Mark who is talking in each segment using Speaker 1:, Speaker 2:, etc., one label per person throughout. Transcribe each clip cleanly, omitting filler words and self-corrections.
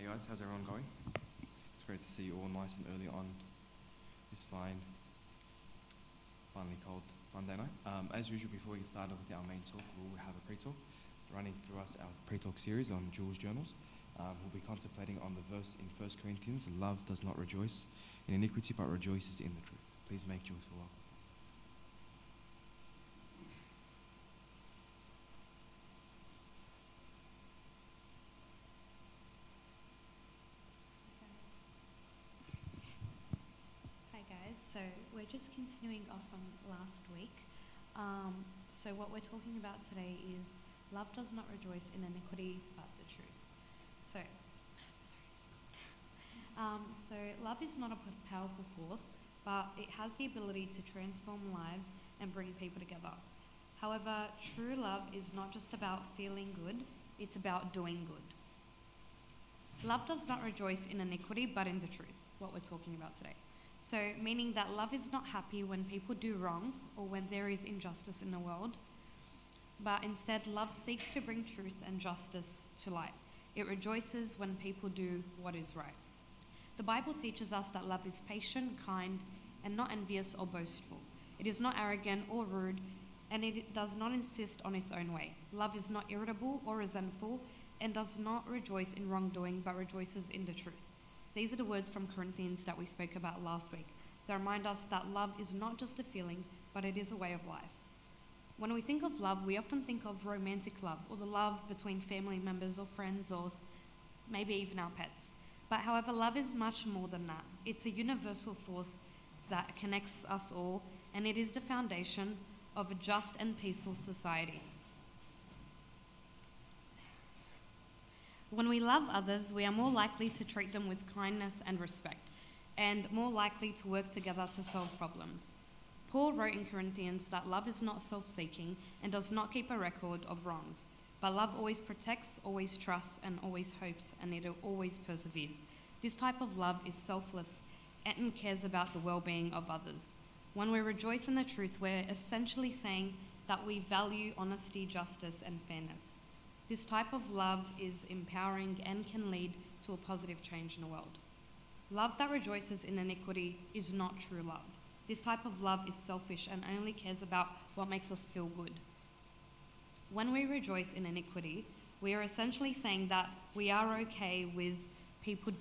Speaker 1: Hey guys, how's everyone going? It's great to see you all nice and early on this finally cold Monday night. As usual, before we get started with our main talk, we'll have a pre-talk running through us our pre-talk series on Jules' journals. We'll be contemplating on the verse in 1 Corinthians, love does not rejoice in iniquity but rejoices in the truth. Please make Jules feel welcome.
Speaker 2: So we're just continuing off from last week. So what we're talking about today is love does not rejoice in iniquity but the truth. So love is not a powerful force, but it has the ability to transform lives and bring people together. However, true love is not just about feeling good, it's about doing good. Love does not rejoice in iniquity but in the truth, what we're talking about today. So, meaning that love is not happy when people do wrong or when there is injustice in the world, but instead love seeks to bring truth and justice to light. It rejoices when people do what is right. The Bible teaches us that love is patient, kind, and not envious or boastful. It is not arrogant or rude, and it does not insist on its own way. Love is not irritable or resentful and does not rejoice in wrongdoing, but rejoices in the truth. These are the words from Corinthians that we spoke about last week. They remind us that love is not just a feeling, but it is a way of life. When we think of love, we often think of romantic love, or the love between family members or friends, or maybe even our pets. But however, love is much more than that. It's a universal force that connects us all, and it is the foundation of a just and peaceful society. When we love others, we are more likely to treat them with kindness and respect, and more likely to work together to solve problems. Paul wrote in Corinthians that love is not self-seeking and does not keep a record of wrongs, but love always protects, always trusts, and always hopes, and it always perseveres. This type of love is selfless and cares about the well-being of others. When we rejoice in the truth, we're essentially saying that we value honesty, justice, and fairness. This type of love is empowering and can lead to a positive change in the world. Love that rejoices in iniquity is not true love. This type of love is selfish and only cares about what makes us feel good. When we rejoice in iniquity, we are essentially saying that we are okay with people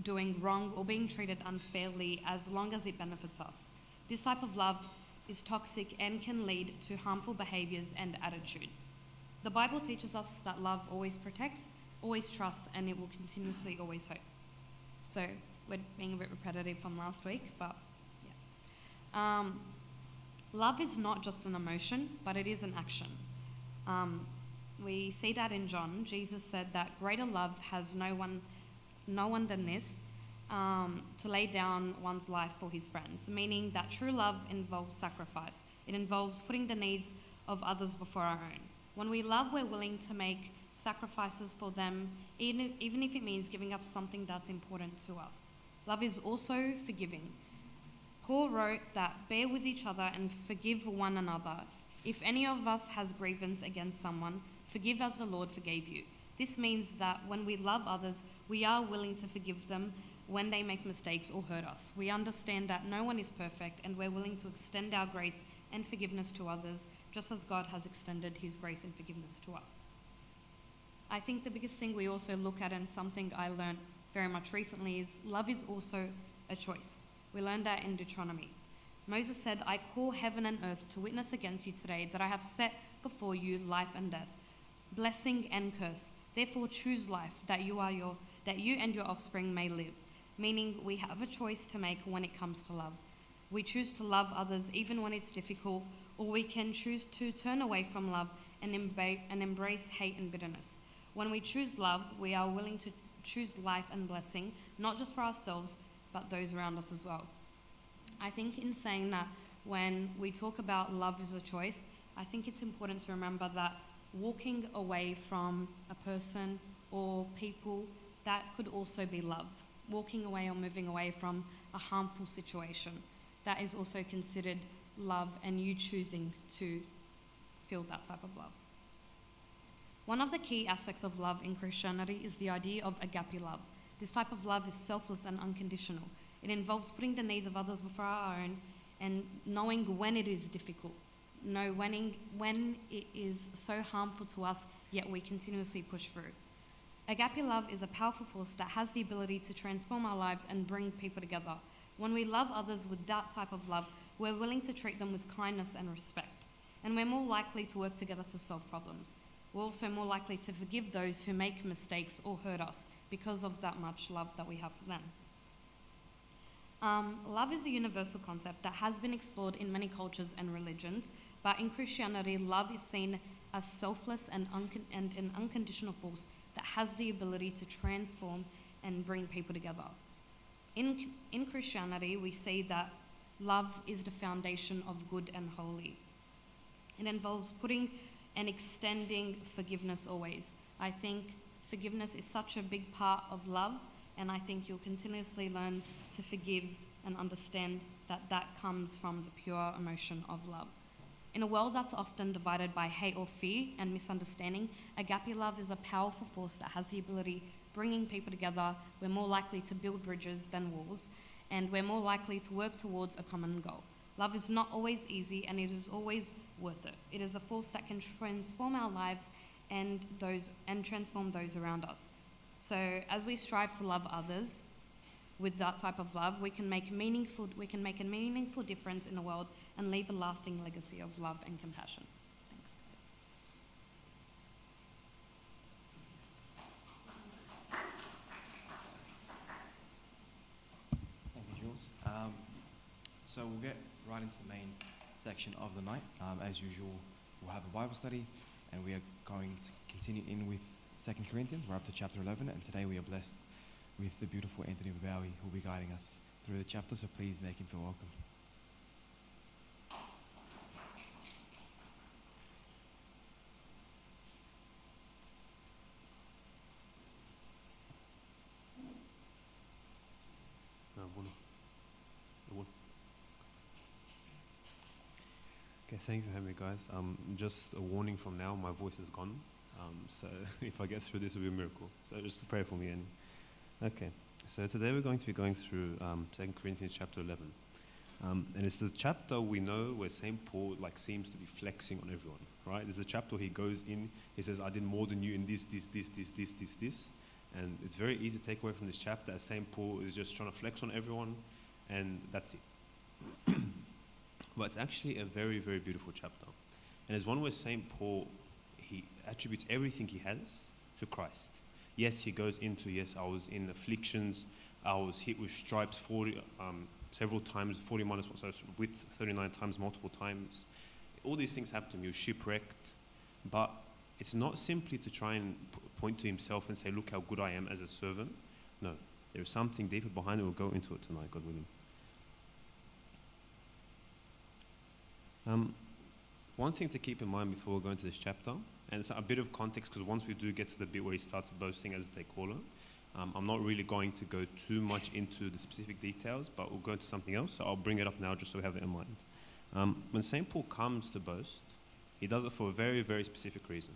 Speaker 2: doing wrong or being treated unfairly as long as it benefits us. This type of love is toxic and can lead to harmful behaviors and attitudes. The Bible teaches us that love always protects, always trusts, and it will continuously always hope. So we're being a bit repetitive from last week, but yeah. Love is not just an emotion, but it is an action. We see that in John. Jesus said that greater love has no one than this, to lay down one's life for his friends, meaning that true love involves sacrifice. It involves putting the needs of others before our own. When we love, we're willing to make sacrifices for them, even if it means giving up something that's important to us. Love is also forgiving. Paul wrote that, bear with each other and forgive one another. If any of us has grievance against someone, forgive as the Lord forgave you. This means that when we love others, we are willing to forgive them when they make mistakes or hurt us. We understand that no one is perfect, and we're willing to extend our grace and forgiveness to others, just as God has extended his grace and forgiveness to us. I think the biggest thing we also look at, and something I learned very much recently, is love is also a choice. We learned that in Deuteronomy. Moses said, I call heaven and earth to witness against you today that I have set before you life and death, blessing and curse. Therefore choose life, that you and your offspring may live. Meaning we have a choice to make when it comes to love. We choose to love others even when it's difficult, or we can choose to turn away from love and embrace hate and bitterness. When we choose love, we are willing to choose life and blessing, not just for ourselves, but those around us as well. I think in saying that, when we talk about love as a choice, I think it's important to remember that walking away from a person or people, that could also be love. Walking away or moving away from a harmful situation, that is also considered love, and you choosing to feel that type of love. One of the key aspects of love in Christianity is the idea of agape love. This type of love is selfless and unconditional. It involves putting the needs of others before our own and knowing when it is difficult, when it is so harmful to us, yet we continuously push through. Agape love is a powerful force that has the ability to transform our lives and bring people together. When we love others with that type of love, we're willing to treat them with kindness and respect. And we're more likely to work together to solve problems. We're also more likely to forgive those who make mistakes or hurt us because of that much love that we have for them. Love is a universal concept that has been explored in many cultures and religions, but in Christianity, love is seen as selfless and an unconditional force that has the ability to transform and bring people together. In Christianity, we see that love is the foundation of good and holy. It involves putting and extending forgiveness always. I think forgiveness is such a big part of love, and I think you'll continuously learn to forgive and understand that that comes from the pure emotion of love. In a world that's often divided by hate or fear and misunderstanding, agape love is a powerful force that has the ability bringing people together. We're more likely to build bridges than walls, and we're more likely to work towards a common goal. Love is not always easy, and it is always worth it. It is a force that can transform our lives and transform those around us. So as we strive to love others with that type of love, we can make a meaningful difference in the world and leave a lasting legacy of love and compassion. Thanks, guys.
Speaker 1: Thank you, Jules. So we'll get right into the main section of the night. As usual, we'll have a Bible study, and we are going to continue in with 2 Corinthians. We're up to chapter 11, and today we are blessed with the beautiful Anthony Bebawi, who will be guiding us through the chapter, so please make him feel welcome.
Speaker 3: Okay, thank you for having me, guys. Just a warning from now, my voice is gone. So if I get through this, it will be a miracle. So just pray for me. Okay, so today we're going to be going through 2 Corinthians chapter 11. And it's the chapter we know where St. Paul seems to be flexing on everyone, right? It's the chapter where he goes in, he says, I did more than you in this. And it's very easy to take away from this chapter as St. Paul is just trying to flex on everyone, and that's it. But it's actually a very, very beautiful chapter. And it's one where St. Paul, he attributes everything he has to Christ. Yes, he goes into, I was in afflictions, I was hit with stripes several times, 40 minus 1, so whipped 39 times, multiple times. All these things happened to me, he was shipwrecked. But it's not simply to try and point to himself and say, look how good I am as a servant. No, there is something deeper behind it. We'll go into it tonight, God willing. One thing to keep in mind before we go into this chapter, and it's a bit of context because once we do get to the bit where he starts boasting, as they call it, I'm not really going to go too much into the specific details, but we'll go into something else, so I'll bring it up now just so we have it in mind. When St. Paul comes to boast, he does it for a very, very specific reason.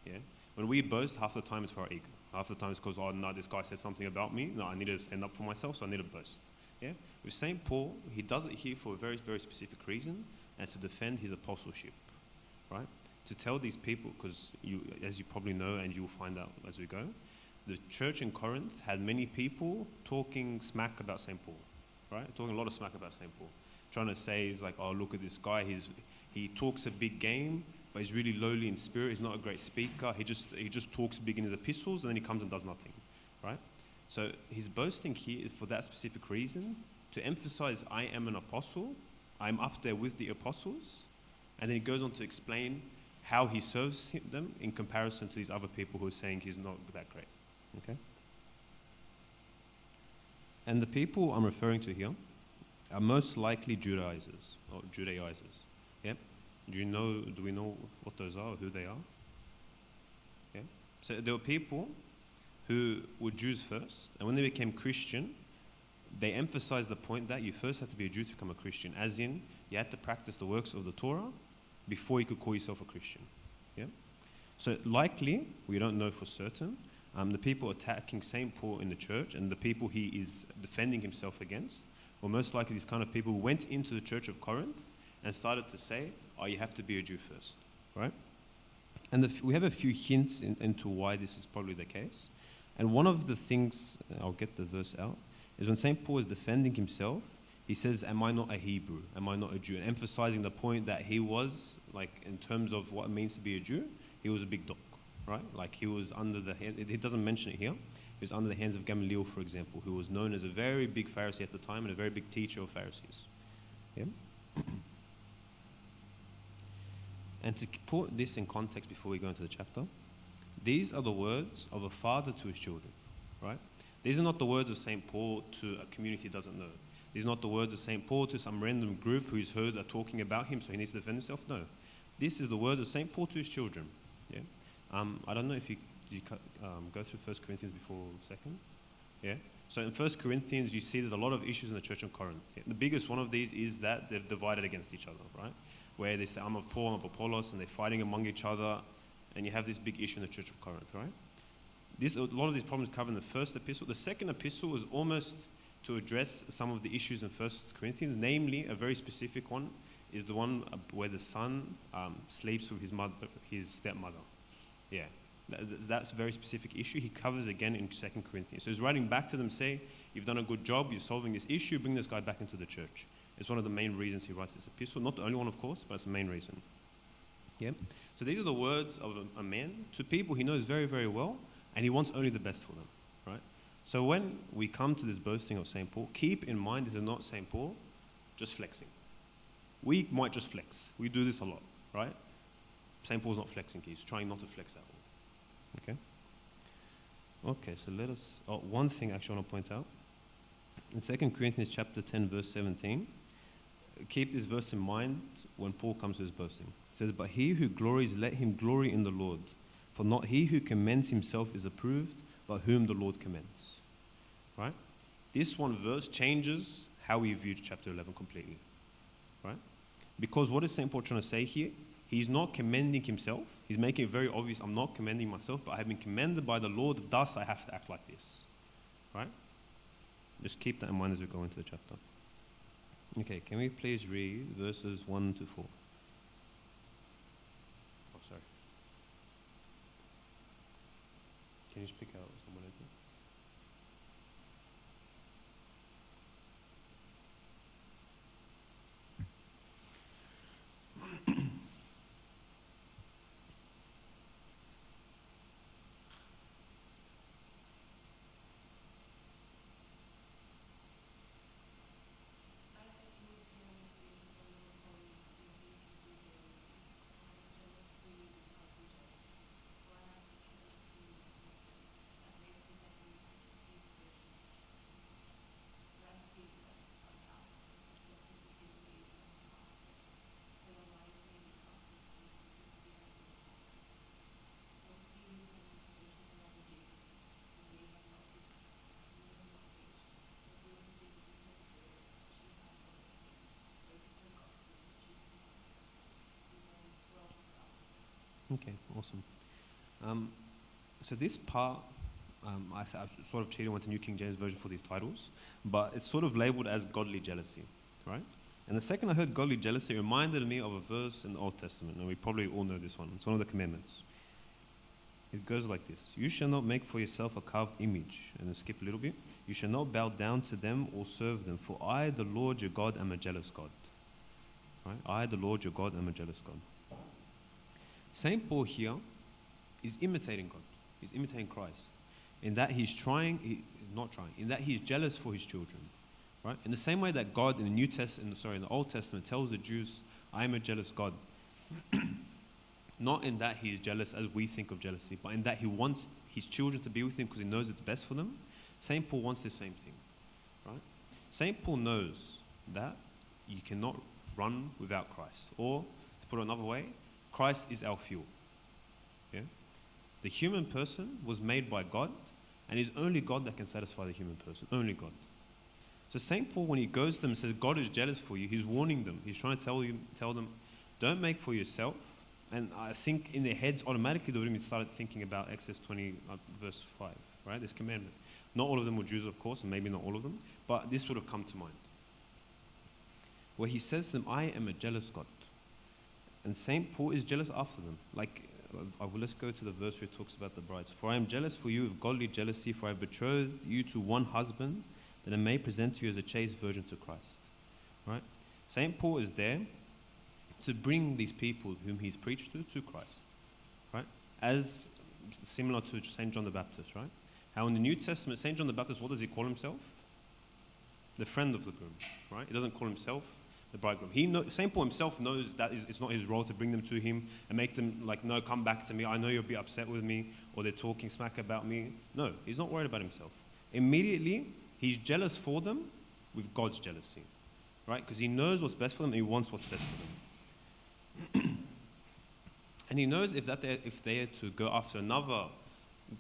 Speaker 3: Yeah? When we boast, half the time it's for our ego. Half the time it's because, oh no, this guy said something about me. No, I need to stand up for myself, so I need to boast. Yeah? With St. Paul, he does it here for a very, very specific reason, and to defend his apostleship, right? To tell these people, because as you probably know, and you will find out as we go, the church in Corinth had many people talking smack about St. Paul, right? Talking a lot of smack about St. Paul. Trying to say, he's like, oh, look at this guy, he talks a big game, but he's really lowly in spirit, he's not a great speaker, he just talks big in his epistles, and then he comes and does nothing, right? So his boasting here is for that specific reason, to emphasize, I am an apostle, I'm up there with the apostles, and then he goes on to explain how he serves them in comparison to these other people who are saying he's not that great. Okay? And the people I'm referring to here are most likely Judaizers. Yeah? Do we know what those are, or who they are? Yeah? So there were people who were Jews first, and when they became Christian, they emphasized the point that you first had to be a Jew to become a Christian, as in you had to practice the works of the Torah before you could call yourself a Christian. Yeah? So likely, we don't know for certain, the people attacking St. Paul in the church and the people he is defending himself against were most likely these kind of people who went into the church of Corinth and started to say, oh, you have to be a Jew first, right? And we have a few hints into why this is probably the case. And one of the things, I'll get the verse out, is when St. Paul is defending himself, he says, am I not a Hebrew? Am I not a Jew? And emphasizing the point that he was, like, in terms of what it means to be a Jew, he was a big dog, right? Like, he was under the hand, it doesn't mention it here, he was under the hands of Gamaliel, for example, who was known as a very big Pharisee at the time and a very big teacher of Pharisees. Yeah? And to put this in context before we go into the chapter, these are the words of a father to his children, right? These are not the words of St. Paul to a community he doesn't know. These are not the words of St. Paul to some random group who he's heard are talking about him, so he needs to defend himself. No. This is the words of St. Paul to his children. Yeah. I don't know if you go through 1 Corinthians before a second. Yeah. So in 1 Corinthians, you see there's a lot of issues in the church of Corinth. Yeah? The biggest one of these is that they're divided against each other, right? Where they say, I'm of Paul, I'm of Apollos, and they're fighting among each other, and you have this big issue in the church of Corinth, right? A lot of these problems covered in the first epistle. The second epistle is almost to address some of the issues in 1 Corinthians, namely a very specific one is the one where the son sleeps with his stepmother. Yeah, that's a very specific issue. He covers again in 2 Corinthians. So he's writing back to them, say, you've done a good job, you're solving this issue, bring this guy back into the church. It's one of the main reasons he writes this epistle. Not the only one, of course, but it's the main reason. Yeah. So these are the words of a man to people he knows very, very well, and he wants only the best for them, right? So when we come to this boasting of St. Paul, keep in mind this is not St. Paul just flexing. We might just flex. We do this a lot, right? St. Paul's not flexing. He's trying not to flex at all. Okay? Okay, so let us... one thing actually I want to point out. In 2 Corinthians chapter 10, verse 17, keep this verse in mind when Paul comes to his boasting. It says, but he who glories, let him glory in the Lord. For not he who commends himself is approved, but whom the Lord commends. Right? This one verse changes how we view chapter 11 completely. Right? Because what is St. Paul trying to say here? He's not commending himself. He's making it very obvious, I'm not commending myself, but I have been commended by the Lord, thus I have to act like this. Right? Just keep that in mind as we go into the chapter. Okay, can we please read verses 1 to 4? Oh, sorry. Can you just pick out someone else? Okay, awesome. So this part, I sort of cheated, went to New King James Version for these titles, but it's sort of labeled as godly jealousy, right? And the second I heard godly jealousy, it reminded me of a verse in the Old Testament, and we probably all know this one. It's one of the commandments. It goes like this. You shall not make for yourself a carved image. And then skip a little bit. You shall not bow down to them or serve them, for I, the Lord your God, am a jealous God. Right? I, the Lord your God, am a jealous God. St. Paul here is imitating God. He's imitating Christ. In that he's in that he's jealous for his children. Right? In the same way that God in the Old Testament tells the Jews, I am a jealous God. Not in that he is jealous as we think of jealousy, but in that he wants his children to be with him because he knows it's best for them. St. Paul wants the same thing. Right? St. Paul knows that you cannot run without Christ. Or, to put it another way, Christ is our fuel. Yeah? The human person was made by God, and it's only God that can satisfy the human person. Only God. So St. Paul, when he goes to them and says, God is jealous for you, he's warning them. He's trying to tell them, don't make for yourself And I think in their heads, automatically, they would have started thinking about Exodus 20, verse 5, right? This commandment. Not all of them were Jews, of course, and maybe not all of them, but this would have come to mind. Where he says to them, I am a jealous God. And St. Paul is jealous after them. Like, let's go to the verse where it talks about the brides. For I am jealous for you with godly jealousy, for I have betrothed you to one husband, that I may present you as a chaste virgin to Christ. Right? St. Paul is there to bring these people whom he's preached to Christ. Right? As similar to St. John the Baptist, right? How in the New Testament, St. John the Baptist, what does he call himself? The friend of the groom, right? He doesn't call himself the bridegroom. St. Paul himself knows that it's not his role to bring them to him and make them like, no, come back to me. I know you'll be upset with me, or they're talking smack about me. No, he's not worried about himself. Immediately, he's jealous for them with God's jealousy, right? Because he knows what's best for them and he wants what's best for them. And he knows if they are to go after another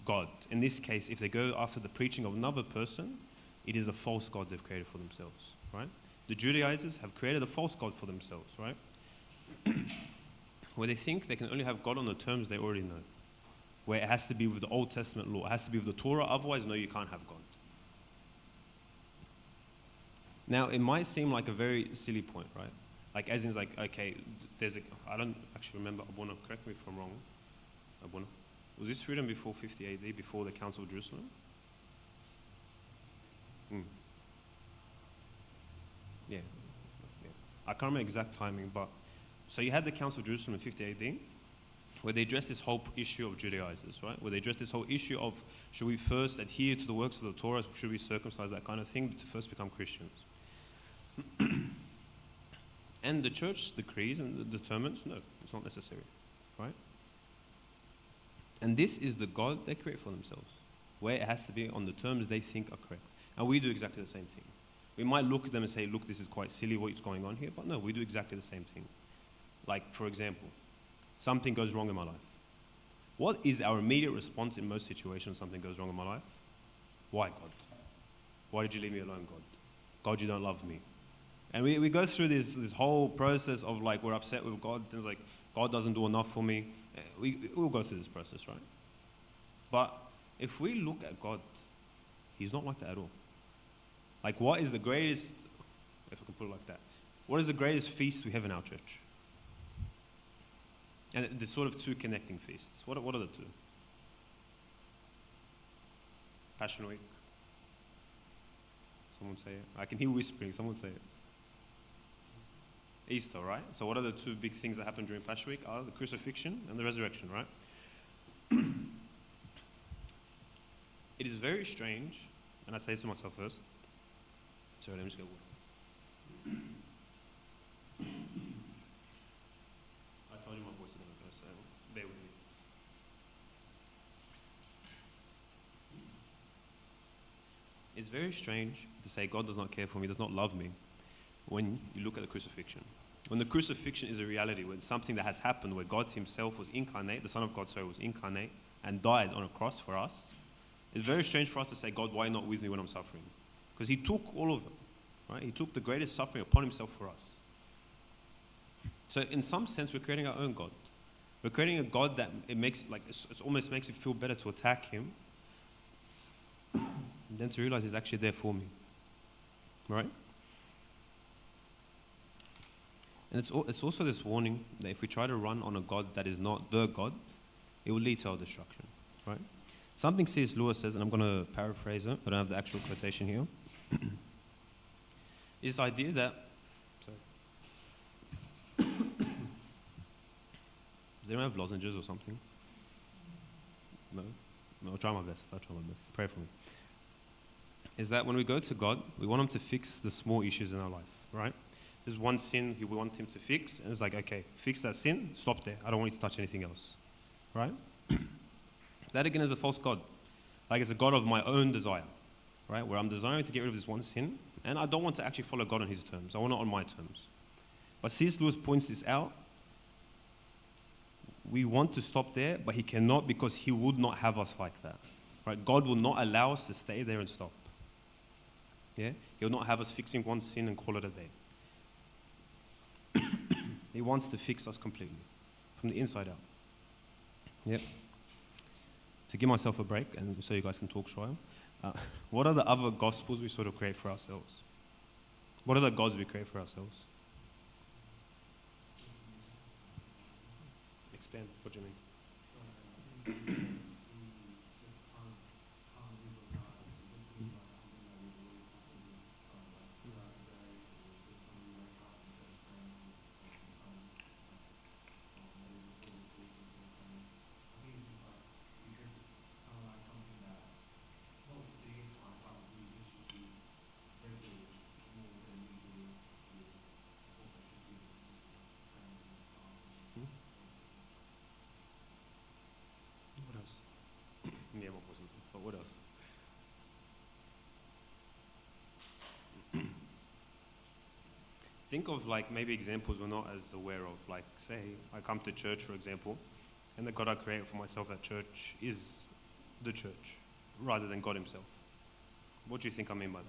Speaker 3: God, in this case, if they go after the preaching of another person, it is a false God they've created for themselves, right? The Judaizers have created a false God for themselves, right? Where they think they can only have God on the terms they already know. Where it has to be with the Old Testament law, it has to be with the Torah, otherwise, no, you can't have God. Now, it might seem like a very silly point, right? Like, as in, it's like, okay, I don't actually remember, Abuna, correct me if I'm wrong. Abuna. Was this written before 50 AD, before the Council of Jerusalem? Yeah. I can't remember exact timing, but so you had the Council of Jerusalem in 50 AD, where they addressed this whole issue of Judaizers, right? Where they addressed this whole issue of, should we first adhere to the works of the Torah, should we circumcise, that kind of thing, to first become Christians? And the church decrees and determines, no, it's not necessary, right? And this is the God they create for themselves, where it has to be on the terms they think are correct. And we do exactly the same thing. We might look at them and say, look, this is quite silly what's going on here, but no, we do exactly the same thing. Like, for example, something goes wrong in my life. What is our immediate response in most situations when something goes wrong in my life? Why, God? Why did you leave me alone, God? God, you don't love me. And we go through this whole process of like, we're upset with God, things like, God doesn't do enough for me. We'll go through this process, right? But if we look at God, he's not like that at all. Like, what is the greatest, if I can put it like that, what is the greatest feast we have in our church? And there's sort of two connecting feasts. What are the two? Passion Week. Someone say it. I can hear whispering. Someone say it. Easter, right? So what are the two big things that happen during Passion Week? Are the crucifixion and the resurrection, right? It is very strange, and I say this to myself first. Sorry, let me just go. I told you my voice is going to go, so bear with me. It's very strange to say God does not care for me, does not love me, when you look at the crucifixion. When the crucifixion is a reality, when something that has happened, where God himself was incarnate, the Son of God, was incarnate, and died on a cross for us, it's very strange for us to say, God, why not with me when I'm suffering? Because he took all of it, right? He took the greatest suffering upon himself for us. So in some sense, we're creating our own God. We're creating a God that it almost makes it feel better to attack him than to realize he's actually there for me, right? And it's also this warning that if we try to run on a God that is not the God, it will lead to our destruction, right? Something C.S. Lewis says, and I'm going to paraphrase it, I don't have the actual quotation here, is the idea that, does anyone have lozenges or something? No? I'll try my best. Pray for me. Is that when we go to God, we want him to fix the small issues in our life, right? There's one sin we want him to fix, and it's like, okay, fix that sin, stop there. I don't want you to touch anything else, right? That again is a false God. Like, it's a God of my own desire, right? Where I'm desiring to get rid of this one sin, and I don't want to actually follow God on his terms. I want it on my terms. But C.S. Lewis points this out. We want to stop there, but he cannot, because he would not have us like that, right? God will not allow us to stay there and stop. Yeah? He will not have us fixing one sin and call it a day. He wants to fix us completely, from the inside out. Yep. To give myself a break, and so you guys can talk shy, what are the other gospels we sort of create for ourselves? What are the gods we create for ourselves? Expand. What do you mean? What else? Yeah, what wasn't? But what else? Think of like maybe examples we're not as aware of. Like say I come to church, for example, and the God I create for myself at church is the church rather than God himself. What do you think I mean by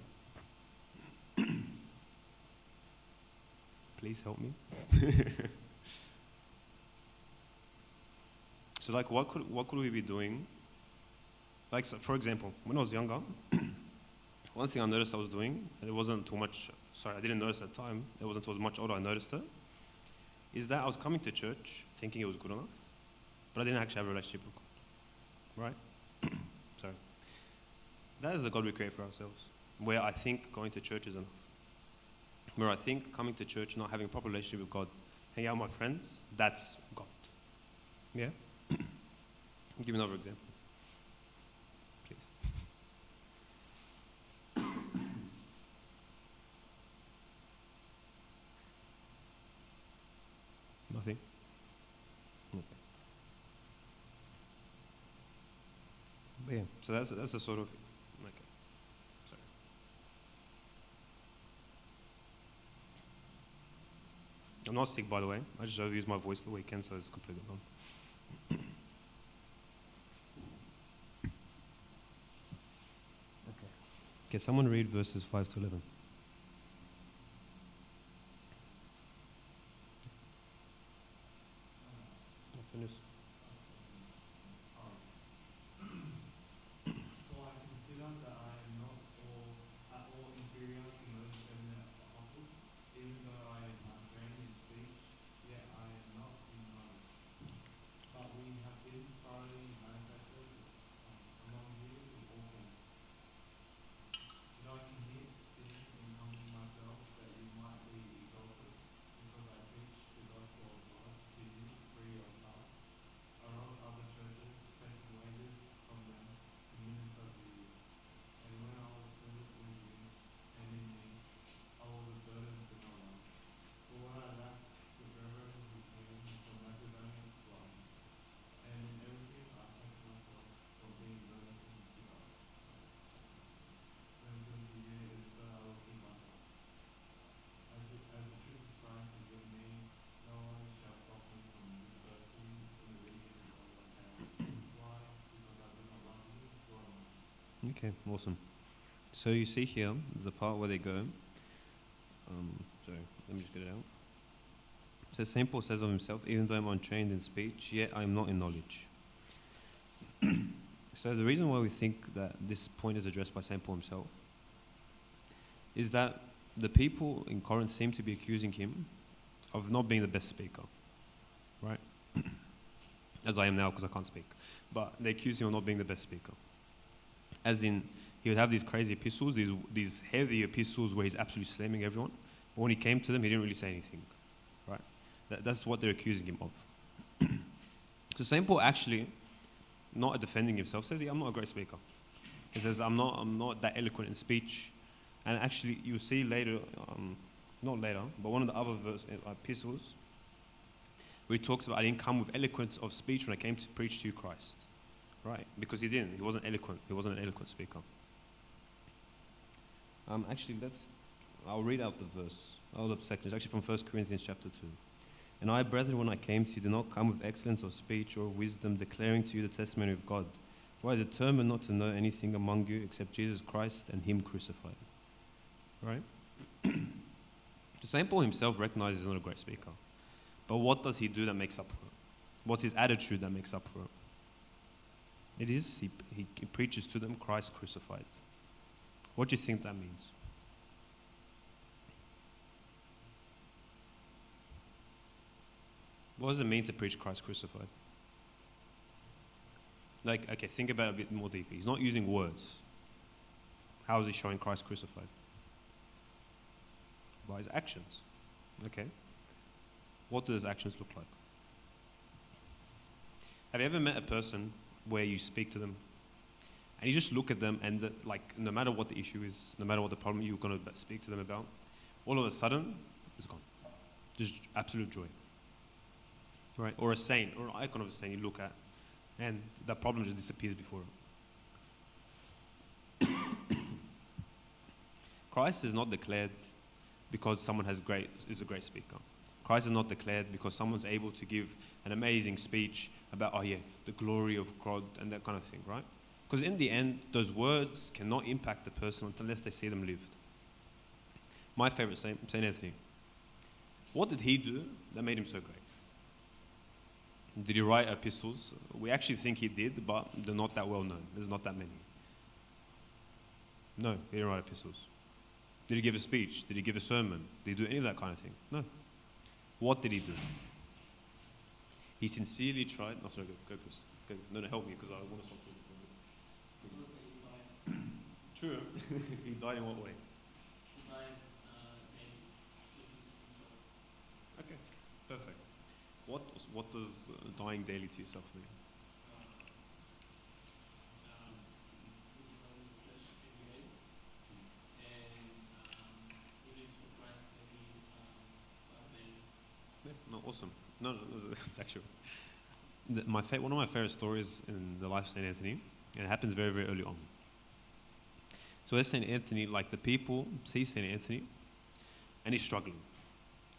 Speaker 3: that? Please help me. So like what could we be doing? Like so for example, when I was younger, one thing I noticed I was doing, and it wasn't too much, I didn't notice at the time, it wasn't until I was much older I noticed it, is that I was coming to church thinking it was good enough, but I didn't actually have a relationship with God. Right? Sorry. That is the God we create for ourselves, where I think going to church is enough. Where I think coming to church, not having a proper relationship with God, hanging out with my friends, that's God. Yeah? Give me another example. Please. Nothing? Okay. But yeah, so that's a sort of, okay, sorry. I'm not sick, by the way. I just overuse my voice the weekend, so it's completely gone. Okay, someone read verses 5 to 11. Finish.
Speaker 4: So I consider that I am not at all inferior to most eminent apostles, even though I am untrained in speech, yet I am not in knowledge. But we have been thoroughly manifested among you in all things. Did I commit sin in humbling myself that you might be exalted, because I preach the gospel of God to you free of charge? I wrote other churches, taking wages from them to minister to you. And when I was still with you and in need, I was a burden to no one. For what I lacked, the brethren who came from Macedonia supplied. And in everything I kept myself from being burdensome to God. Burdensome to you is that I will keep myself. As the truth of Christ is with me, no one shall stop me from dispersing in the region of my town. Why? Because I do not love you, who am I?
Speaker 3: Okay, awesome. So you see here, there's a part where they go. Sorry, let me just get it out. So St. Paul says of himself, even though I'm untrained in speech, yet I am not in knowledge. So the reason why we think that this point is addressed by St. Paul himself is that the people in Corinth seem to be accusing him of not being the best speaker, right? As I am now because I can't speak. But they accuse him of not being the best speaker. As in, he would have these crazy epistles, these heavy epistles where he's absolutely slamming everyone. But when he came to them, he didn't really say anything, right? That's what they're accusing him of. So St. Paul actually, not defending himself, says, I'm not a great speaker. He says, I'm not that eloquent in speech. And actually, you see later, not later, but one of the other epistles, where he talks about, I didn't come with eloquence of speech when I came to preach to you Christ. Right? Because he didn't. He wasn't eloquent. He wasn't an eloquent speaker. Actually, I'll read out the verse, all the section. It's actually from 1 Corinthians chapter 2. And I, brethren, when I came to you, did not come with excellence of speech or wisdom, declaring to you the testimony of God. For I determined not to know anything among you except Jesus Christ and him crucified. Right? So St. Paul himself recognizes he's not a great speaker. But what does he do that makes up for it? What's his attitude that makes up for it? It is, he preaches to them Christ crucified. What do you think that means? What does it mean to preach Christ crucified? Like, okay, think about it a bit more deeply. He's not using words. How is he showing Christ crucified? By his actions. Okay. What do his actions look like? Have you ever met a person where you speak to them and you just look at them and no matter what the issue is, no matter what the problem you're going to speak to them about, all of a sudden, it's gone. Just absolute joy. Right? Or a saint, or an icon of a saint you look at, and that problem just disappears before it. Christ is not declared because someone is a great speaker. Christ is not declared because someone's able to give an amazing speech about, the glory of God and that kind of thing, right? Because in the end, those words cannot impact the person unless they see them lived. My favorite saint, Saint Anthony. What did he do that made him so great? Did he write epistles? We actually think he did, but they're not that well known. There's not that many. No, he didn't write epistles. Did he give a speech? Did he give a sermon? Did he do any of that kind of thing? No. What did he do? He sincerely tried. No, sorry, go, Chris. Go. No, help me because I want to stop talking. True. He died in what way?
Speaker 4: He died daily.
Speaker 3: Okay, perfect. What does dying daily to yourself mean? No, awesome. No, it's actually one of my favorite stories in the life of Saint Anthony, and it happens very, very early on. So as Saint Anthony, like the people see Saint Anthony, and he's struggling,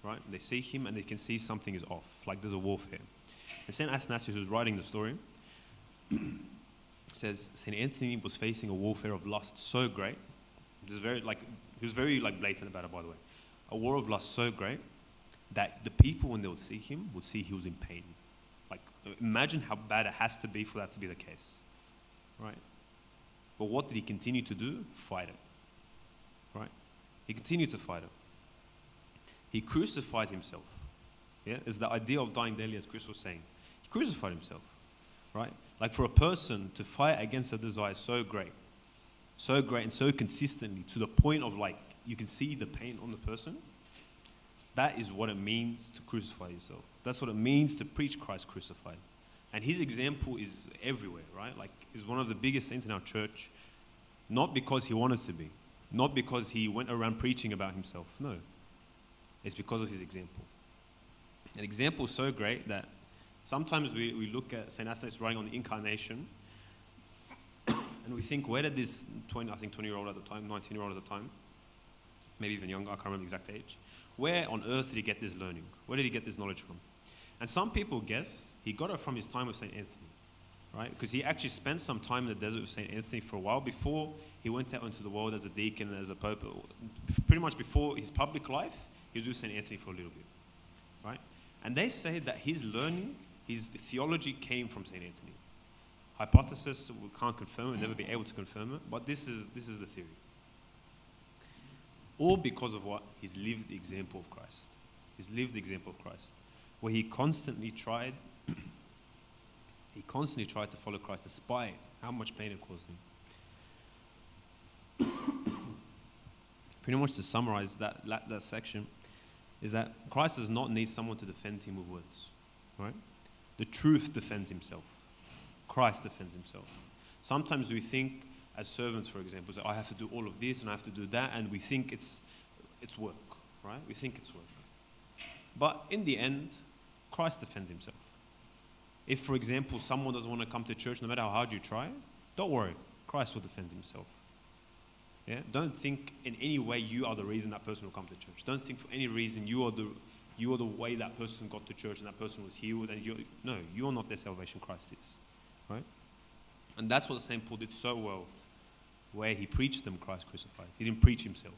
Speaker 3: right? They see him and they can see something is off, like there's a warfare. And Saint Athanasius, who's writing the story, says Saint Anthony was facing a warfare of lust so great. He was very blatant about it, by the way. A war of lust so great that the people, when they would see him, would see he was in pain. Like, imagine how bad it has to be for that to be the case, right? But what did he continue to do? Fight it, right? He continued to fight it. He crucified himself. Yeah, it's the idea of dying daily, as Chris was saying. He crucified himself, right? Like for a person to fight against a desire so great and so consistently to the point of like, you can see the pain on the person. That is what it means to crucify yourself. That's what it means to preach Christ crucified. And his example is everywhere, right? Like, he's one of the biggest saints in our church, not because he wanted to be, not because he went around preaching about himself. No. It's because of his example. An example so great that sometimes we look at St. Athanasius writing on the incarnation and we think, where did this 20-year-old at the time, 19-year-old at the time, maybe even younger, I can't remember the exact age, where on earth did he get this learning? Where did he get this knowledge from? And some people guess he got it from his time with St. Anthony, right? Because he actually spent some time in the desert with St. Anthony for a while before he went out into the world as a deacon and as a pope. Pretty much before his public life, he was with St. Anthony for a little bit, right? And they say that his learning, his theology came from St. Anthony. Hypothesis, we can't confirm it, we'll never be able to confirm it, but this is the theory. All because of what? His lived example of Christ. His lived example of Christ. Where he constantly tried to follow Christ despite how much pain it caused him. Pretty much to summarize that section is that Christ does not need someone to defend him with words, right? The truth defends himself. Christ defends himself. Sometimes we think, as servants, for example, I have to do all of this and I have to do that, and we think it's work, right? We think it's work. But in the end, Christ defends himself. If, for example, someone doesn't want to come to church, no matter how hard you try, don't worry, Christ will defend himself. Yeah? Don't think in any way you are the reason that person will come to church. Don't think for any reason you are the way that person got to church and that person was healed. And you are not their salvation. Christ is, right? And that's what St. Paul did so well, where he preached them Christ crucified. He didn't preach himself,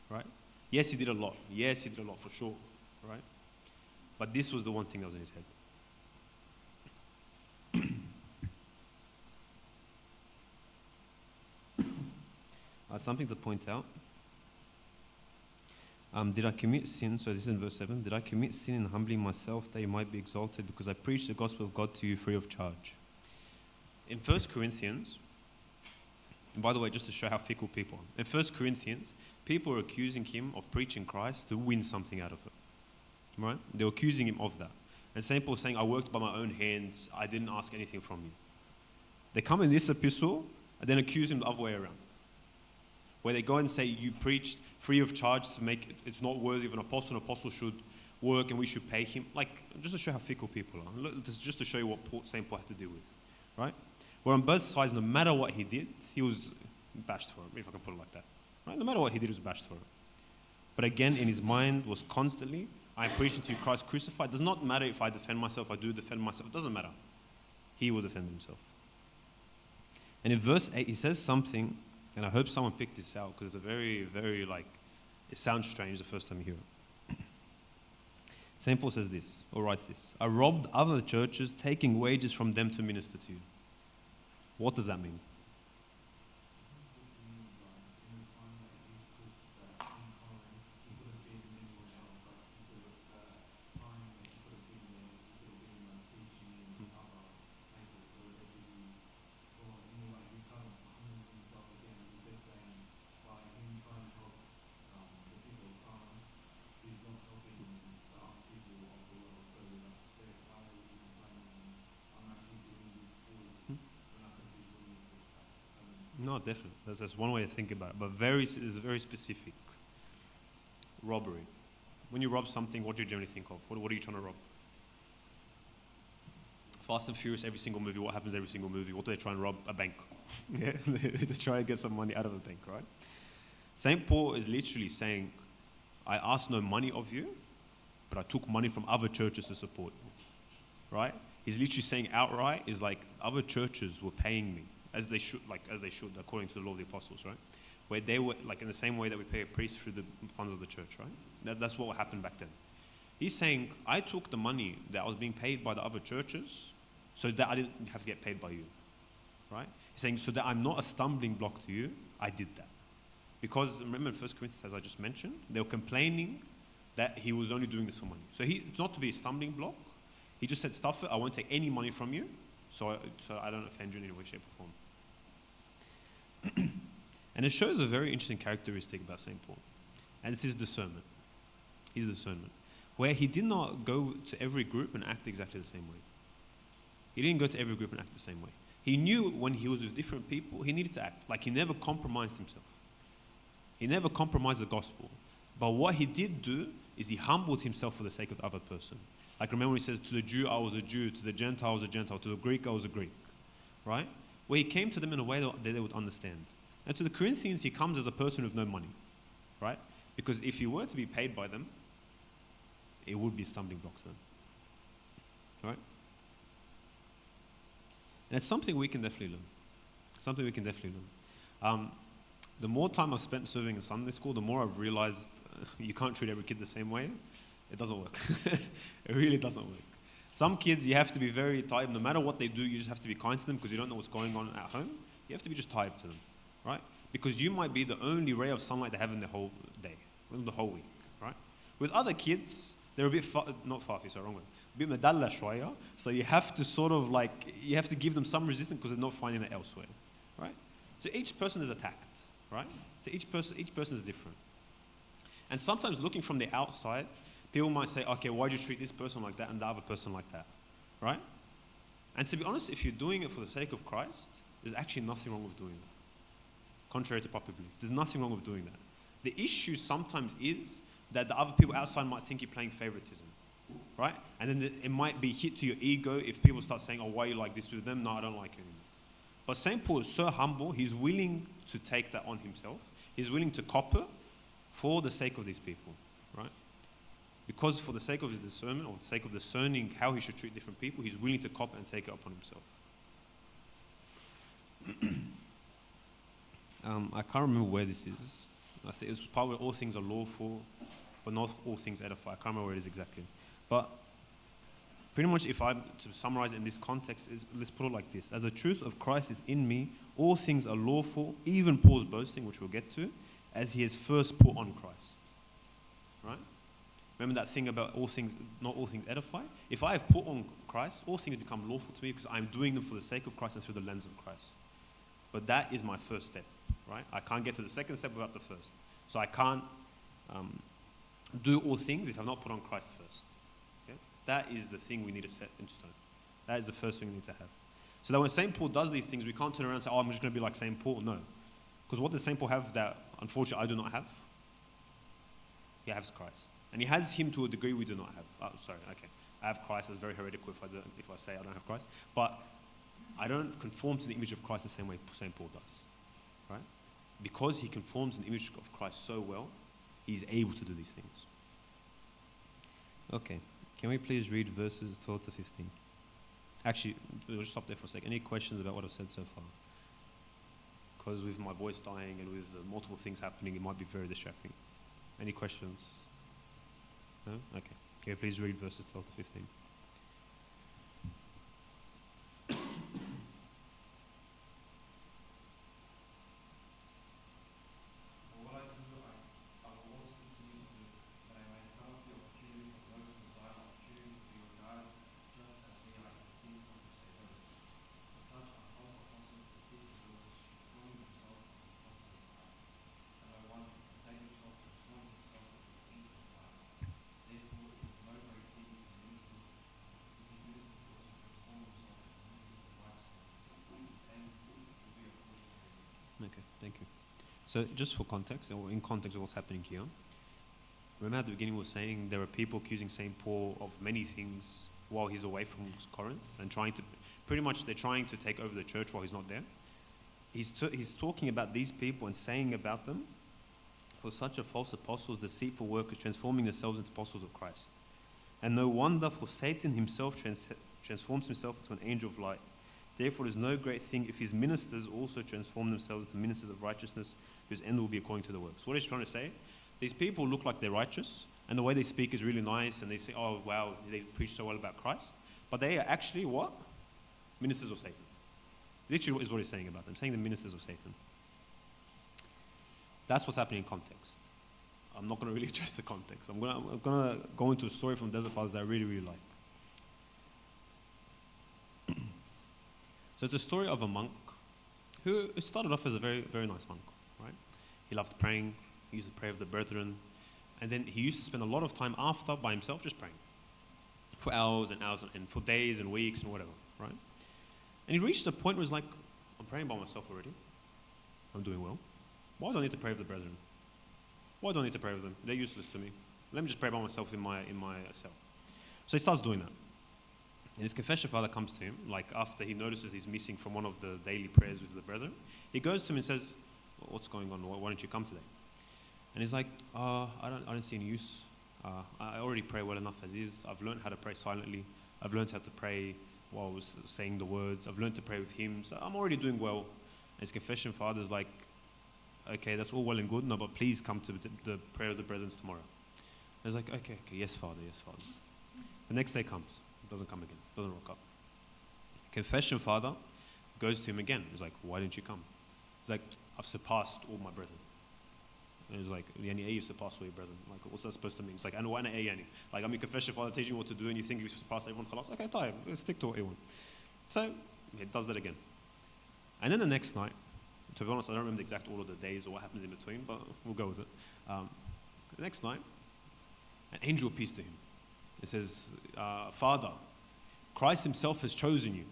Speaker 3: right? Yes, he did a lot. Yes, he did a lot for sure, right? But this was the one thing that was in his head. Something to point out. Did I commit sin? So this is in verse 7. Did I commit sin in humbling myself that you might be exalted because I preached the gospel of God to you free of charge? In 1 Corinthians, and by the way, just to show how fickle people are, in 1 Corinthians, people were accusing him of preaching Christ to win something out of it. Right? They were accusing him of that. And St. Paul saying, I worked by my own hands, I didn't ask anything from you. They come in this epistle and then accuse him the other way around, where they go and say, you preached free of charge to make it's not worthy of an apostle. An apostle should work and we should pay him. Like, just to show how fickle people are. Look, just to show you what St. Paul had to deal with. Right? Where on both sides, no matter what he did, he was bashed for it, if I can put it like that. Right? No matter what he did, he was bashed for it. But again, in his mind was constantly, I am preaching to you Christ crucified. It does not matter if I defend myself, I do defend myself. It doesn't matter. He will defend himself. And in verse 8, he says something, and I hope someone picked this out, because it's a very, very, it sounds strange the first time you hear it. St. Paul says this, or writes this, I robbed other churches, taking wages from them to minister to you. What does that mean? No, definitely. That's one way to think about it. But it's very specific. Robbery. When you rob something, what do you generally think of? What are you trying to rob? Fast and Furious, every single movie. What happens every single movie? What do they try and rob? A bank. Yeah, they try to get some money out of a bank, right? St. Paul is literally saying, I asked no money of you, but I took money from other churches to support you. Right? He's literally saying outright is like other churches were paying me. As they should, according to the law of the apostles, right? Where they were, in the same way that we pay a priest through the funds of the church, right? That's what happened back then. He's saying, I took the money that was being paid by the other churches so that I didn't have to get paid by you, right? He's saying, so that I'm not a stumbling block to you, I did that. Because, remember in 1 Corinthians, as I just mentioned, they were complaining that he was only doing this for money. So it's not to be a stumbling block. He just said, stuff it, I won't take any money from you, so I don't offend you in any way, shape, or form. And it shows a very interesting characteristic about St. Paul. And it's his discernment. His discernment. Where he did not go to every group and act exactly the same way. He didn't go to every group and act the same way. He knew when he was with different people, he needed to act. Like he never compromised himself. He never compromised the gospel. But what he did do is he humbled himself for the sake of the other person. Like remember he says, to the Jew I was a Jew, to the Gentile I was a Gentile, to the Greek I was a Greek. Right? Where he came to them in a way that they would understand. And to the Corinthians, he comes as a person with no money. Right? Because if he were to be paid by them, it would be a stumbling block to them. Right? And it's something we can definitely learn. Something we can definitely learn. The more time I've spent serving in Sunday school, the more I've realized you can't treat every kid the same way. It doesn't work. It really doesn't work. Some kids, you have to be very tight. No matter what they do, you just have to be kind to them because you don't know what's going on at home. You have to be just tight to them, right? Because you might be the only ray of sunlight they have in the whole day, the whole week, right? With other kids, they're a bit, not farfy, sorry, wrong way. A bit medalla shwaya. So you have to sort of you have to give them some resistance because they're not finding it elsewhere, right? So each person is attacked, right? So each person is different. And sometimes looking from the outside, people might say, okay, why'd you treat this person like that and the other person like that, right? And to be honest, if you're doing it for the sake of Christ, there's actually nothing wrong with doing that. Contrary to popular belief, there's nothing wrong with doing that. The issue sometimes is that the other people outside might think you're playing favoritism, right? And then it might be hit to your ego if people start saying, oh, why are you like this with them? No, I don't like you anymore. But St. Paul is so humble, he's willing to take that on himself. He's willing to copper for the sake of these people, right? Because for the sake of his discernment, or the sake of discerning how he should treat different people, he's willing to cop and take it upon himself. I can't remember where this is. I think it's probably all things are lawful, but not all things edify. I can't remember where it is exactly. But pretty much if I'm to summarize it in this context, is let's put it like this. As the truth of Christ is in me, all things are lawful, even Paul's boasting, which we'll get to, as he has first put on Christ. Right? Remember that thing about all things, not all things edify? If I have put on Christ, all things become lawful to me because I'm doing them for the sake of Christ and through the lens of Christ. But that is my first step, right? I can't get to the second step without the first. So I can't do all things if I've not put on Christ first. Okay? That is the thing we need to set in stone. That is the first thing we need to have. So that when St. Paul does these things, we can't turn around and say, oh, I'm just going to be like St. Paul. No. Because what does St. Paul have that, unfortunately, I do not have? He has Christ. And he has him to a degree we do not have. Oh, sorry, okay. I have Christ. That's very heretical if I say I don't have Christ. But I don't conform to the image of Christ the same way St. Paul does. Right? Because he conforms to the image of Christ so well, he's able to do these things. Okay. Can we please read verses 12 to 15? Actually, we'll just stop there for a second. Any questions about what I've said so far? Because with my voice dying and with the multiple things happening, it might be very distracting. Any questions? No? Okay. Can you please read verses 12 to 15?
Speaker 1: What I do, I will also continue to do, that I may develop the opportunity for those who desire opportunity to be regarded just as we are the things on which they boast. For such are false apostles, deceitful workers, transforming themselves into apostles of Christ. And no one, forsake himself, transforms himself into the kingdom of God. Therefore, it is no great thing if his ministers also transform themselves into ministers of righteousness, whose end will be according to their works.
Speaker 3: Okay, thank you. So just for context, or in context of what's happening here, remember at the beginning we were saying there are people accusing St. Paul of many things while he's away from Corinth and they're trying to take over the church while he's not there. He's talking about these people and saying about them, for such are false apostles, deceitful workers, transforming themselves into apostles of Christ. And no wonder, for Satan himself transforms himself into an angel of light. Therefore, it is no great thing if his ministers also transform themselves into ministers of righteousness, whose end will be according to the works. What he's trying to say, these people look like they're righteous, and the way they speak is really nice, and they say, oh, wow, they preach so well about Christ. But they are actually what? Ministers of Satan. Literally is what he's saying about them, saying the ministers of Satan. That's what's happening in context. I'm not going to really address the context. I'm going to go into a story from Desert Fathers that I really, really like. So it's a story of a monk who started off as a very, very nice monk, right? He loved praying. He used to pray with the brethren. And then he used to spend a lot of time after by himself just praying for hours and hours and for days and weeks and whatever, right? And he reached a point where he's like, I'm praying by myself already. I'm doing well. Why do I need to pray with the brethren? Why do I need to pray with them? They're useless to me. Let me just pray by myself in my cell. So he starts doing that. And his confession father comes to him, like after he notices he's missing from one of the daily prayers with the brethren. He goes to him and says, well, what's going on? Why don't you come today? And he's like, I don't see any use. I already pray well enough as is. I've learned how to pray silently. I've learned how to pray while I was saying the words. I've learned to pray with him. So I'm already doing well. And his confession father's like, okay, that's all well and good. No, but please come to the prayer of the brethren tomorrow. And he's like, okay, yes, Father, yes, Father. The next day comes. Doesn't come again. Doesn't rock up. Confession father goes to him again. He's like, why didn't you come? He's like, I've surpassed all my brethren. And he's like, Yani, you've surpassed all your brethren. Like, what's that supposed to mean? It's like, and Yani. Like, I'm your confession father teaching you what to do, and you think you've surpassed everyone. Khalas. Okay, time. Let's stick to what you want. So he does that again. And then the next night, to be honest, I don't remember the exact order of the days or what happens in between, but we'll go with it. The next night, an angel appears to him. It says, Father, Christ himself has chosen you.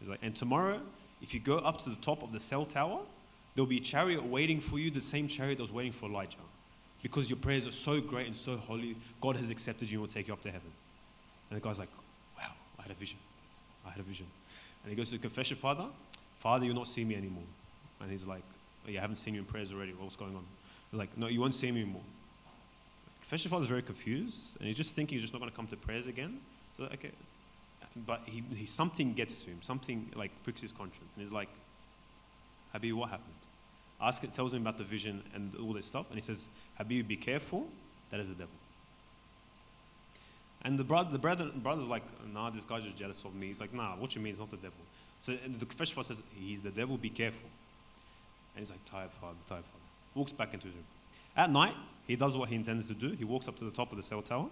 Speaker 3: He's like, and tomorrow, if you go up to the top of the cell tower, there'll be a chariot waiting for you, the same chariot that was waiting for Elijah. Because your prayers are so great and so holy, God has accepted you and will take you up to heaven. And the guy's like, wow, I had a vision. And he goes to the confession father, Father, you'll not see me anymore. And he's like, oh, yeah, I haven't seen you in prayers already. What's going on? He's like, no, you won't see me anymore. Confession father's very confused, and he's just thinking he's just not going to come to prayers again. So, okay. But he something gets to him, something like pricks his conscience. And he's like, Habib, what happened? Tells him about the vision and all this stuff. And he says, Habib, be careful. That is the devil. And the brother's like, nah, this guy's just jealous of me. He's like, nah, what you mean? It's not the devil. So and the confession father says, he's the devil, be careful. And he's like, tired father. Walks back into his room. At night, he does what he intends to do. He walks up to the top of the cell tower.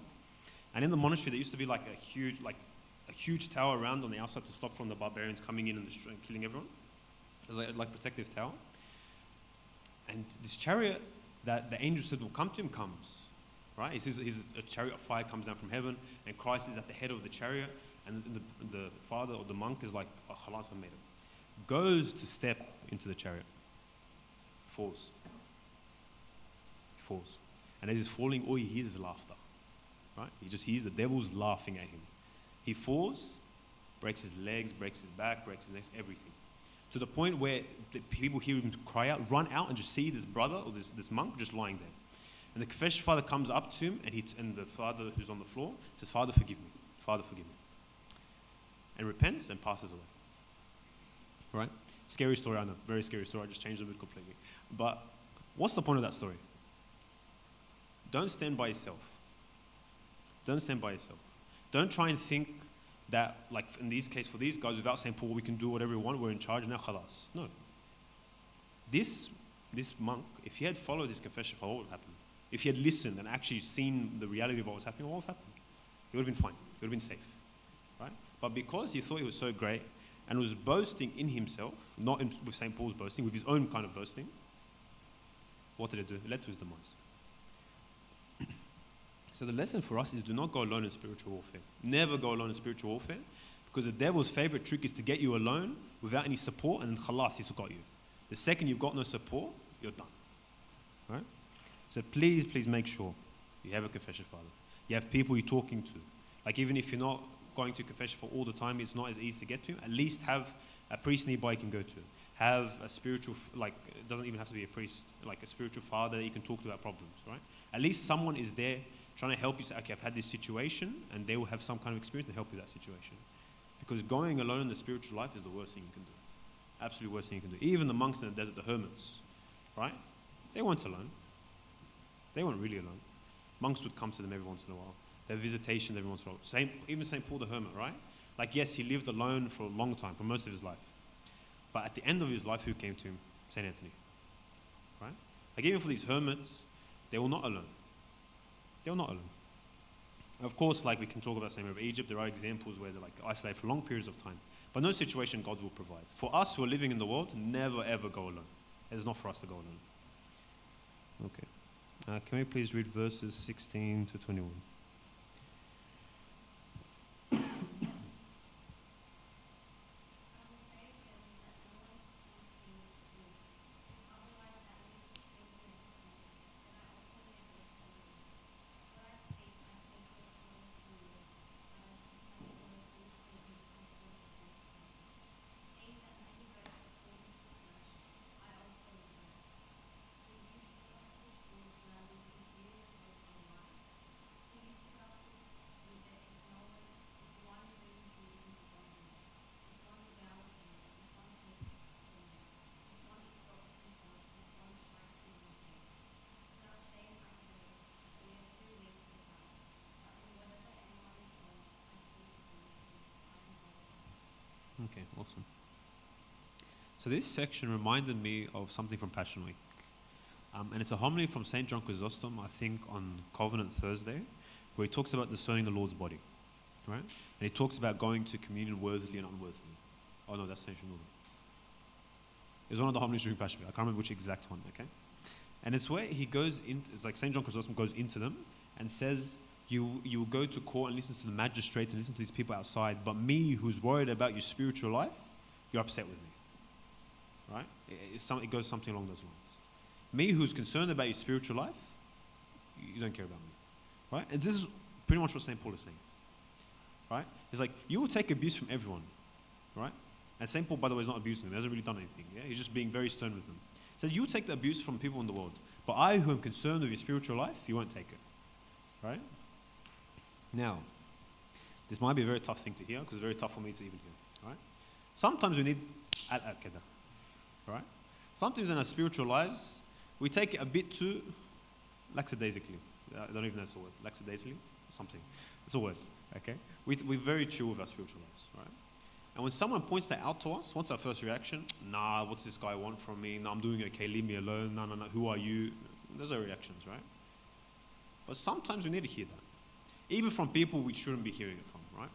Speaker 3: And in the monastery, there used to be like a huge tower around on the outside to stop from the barbarians coming in and killing everyone. There's like protective tower. And this chariot that the angel said will come to him comes. Right? He says a chariot of fire comes down from heaven, and Christ is at the head of the chariot, and the father or the monk is like, oh, khalas, I made it. Goes to step into the chariot. Falls. He falls. And as he's falling, all he hears is laughter. Right? He just hears the devil's laughing at him. He falls, breaks his legs, breaks his back, breaks his neck, everything. To the point where the people hear him cry out, run out and just see this brother or this monk just lying there. And the confession father comes up to him, and the father who's on the floor says, Father, forgive me. Father, forgive me. And repents and passes away. Right? Scary story, I know. Very scary story. I just changed the mood completely. But what's the point of that story? Don't stand by yourself. Don't stand by yourself. Don't try and think that, like in this case for these guys, without saying, Paul, we can do whatever we want, we're in charge now, khalas. No. This monk, if he had followed his confession, what would have happened? If he had listened and actually seen the reality of what was happening, what would have happened? He would have been fine. He would have been safe. Right? But because he thought he was so great and was boasting in himself, not with St. Paul's boasting, with his own kind of boasting, what did it do? It led to his demise. So the lesson for us is do not go alone in spiritual warfare. Never go alone in spiritual warfare, because the devil's favorite trick is to get you alone without any support, and then khalas, he's got you. The second you've got no support, you're done. Right? So please make sure you have a confession father. You have people you're talking to. Like even if you're not going to confession for all the time, it's not as easy to get to. At least have a priest nearby you can go to. Have a spiritual, it doesn't even have to be a priest, like a spiritual father that you can talk to about problems, right? At least someone is there trying to help you say, okay, I've had this situation, and they will have some kind of experience to help you with that situation. Because going alone in the spiritual life is the worst thing you can do. Absolute worst thing you can do. Even the monks in the desert, the hermits, right? They weren't alone. They weren't really alone. Monks would come to them every once in a while. Their visitations every once in a while. Even St. Paul the hermit, right? Like, yes, he lived alone for a long time, for most of his life. But at the end of his life, who came to him? St. Anthony, right? Like, even for these hermits, they were not alone. They were not alone. Of course, like we can talk about St. Mary of Egypt, there are examples where they're like isolated for long periods of time. But no situation God will provide. For us who are living in the world, never ever go alone. It is not for us to go alone. Okay. Can we please read verses 16 to 21? Okay, awesome. So this section reminded me of something from Passion Week. And it's a homily from St. John Chrysostom, I think, on Covenant Thursday, where he talks about discerning the Lord's body, right? And he talks about going to communion worthily and unworthily. Oh no, that's St. John. It's one of the homilies during Passion Week. I can't remember which exact one, okay? And it's where he goes into, it's like St. John Chrysostom goes into them and says, you will go to court and listen to the magistrates and listen to these people outside, but me, who's worried about your spiritual life, you're upset with me, right? It goes something along those lines. Me, who's concerned about your spiritual life, you don't care about me, right? And this is pretty much what St. Paul is saying, right? He's like, you will take abuse from everyone, right? And St. Paul, by the way, is not abusing them. He hasn't really done anything. Yeah? He's just being very stern with them. He says, you take the abuse from people in the world, but I, who am concerned with your spiritual life, you won't take it, right? Now, this might be a very tough thing to hear, because it's very tough for me to even hear, right? Sometimes we need al-akada, right? Sometimes in our spiritual lives, we take it a bit too lackadaisically, I don't even know that's a word. Lackadaisically? Something. It's a word, okay? We're very chill with our spiritual lives, right? And when someone points that out to us, what's our first reaction? Nah, what's this guy want from me? Nah, I'm doing okay, leave me alone. No, who are you? Those are reactions, right? But sometimes we need to hear that. Even from people we shouldn't be hearing it from, right?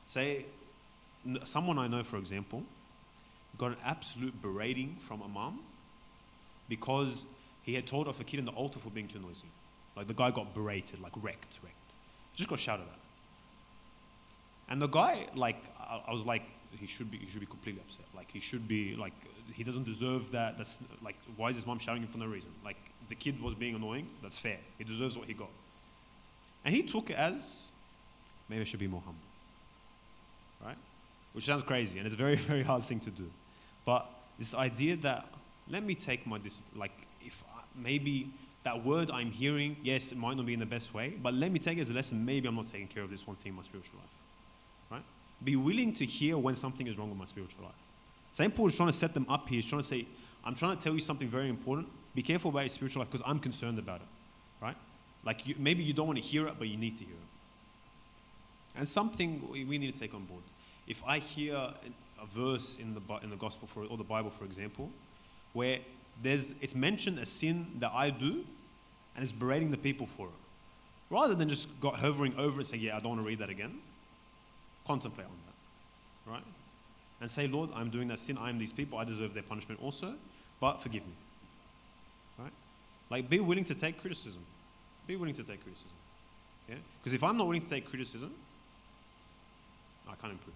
Speaker 3: Say, someone I know, for example, got an absolute berating from a mom because he had told off a kid in the altar for being too noisy. Like the guy got berated, like wrecked. Just got shouted at. And the guy, like, I was like, he should be completely upset. Like, he should be, like, he doesn't deserve that. That's, like, why is his mom shouting him for no reason? Like, the kid was being annoying. That's fair. He deserves what he got. And he took it as, maybe I should be more humble. Right? Which sounds crazy, and it's a very, very hard thing to do. But this idea that, let me take my discipline, like, if maybe that word I'm hearing, yes, it might not be in the best way, but let me take it as a lesson, maybe I'm not taking care of this one thing in my spiritual life. Right? Be willing to hear when something is wrong with my spiritual life. St. Paul is trying to set them up here. He's trying to say, I'm trying to tell you something very important. Be careful about your spiritual life because I'm concerned about it. Right? Like, maybe you don't want to hear it, but you need to hear it. And something we need to take on board. If I hear a verse in the gospel or the Bible, for example, where it's mentioned a sin that I do, and it's berating the people for it, rather than just hovering over it and say, yeah, I don't want to read that again, contemplate on that, right? And say, Lord, I'm doing that sin, I am these people, I deserve their punishment also, but forgive me, right? Like, be willing to take criticism. Be willing to take criticism, yeah? Because if I'm not willing to take criticism, I can't improve.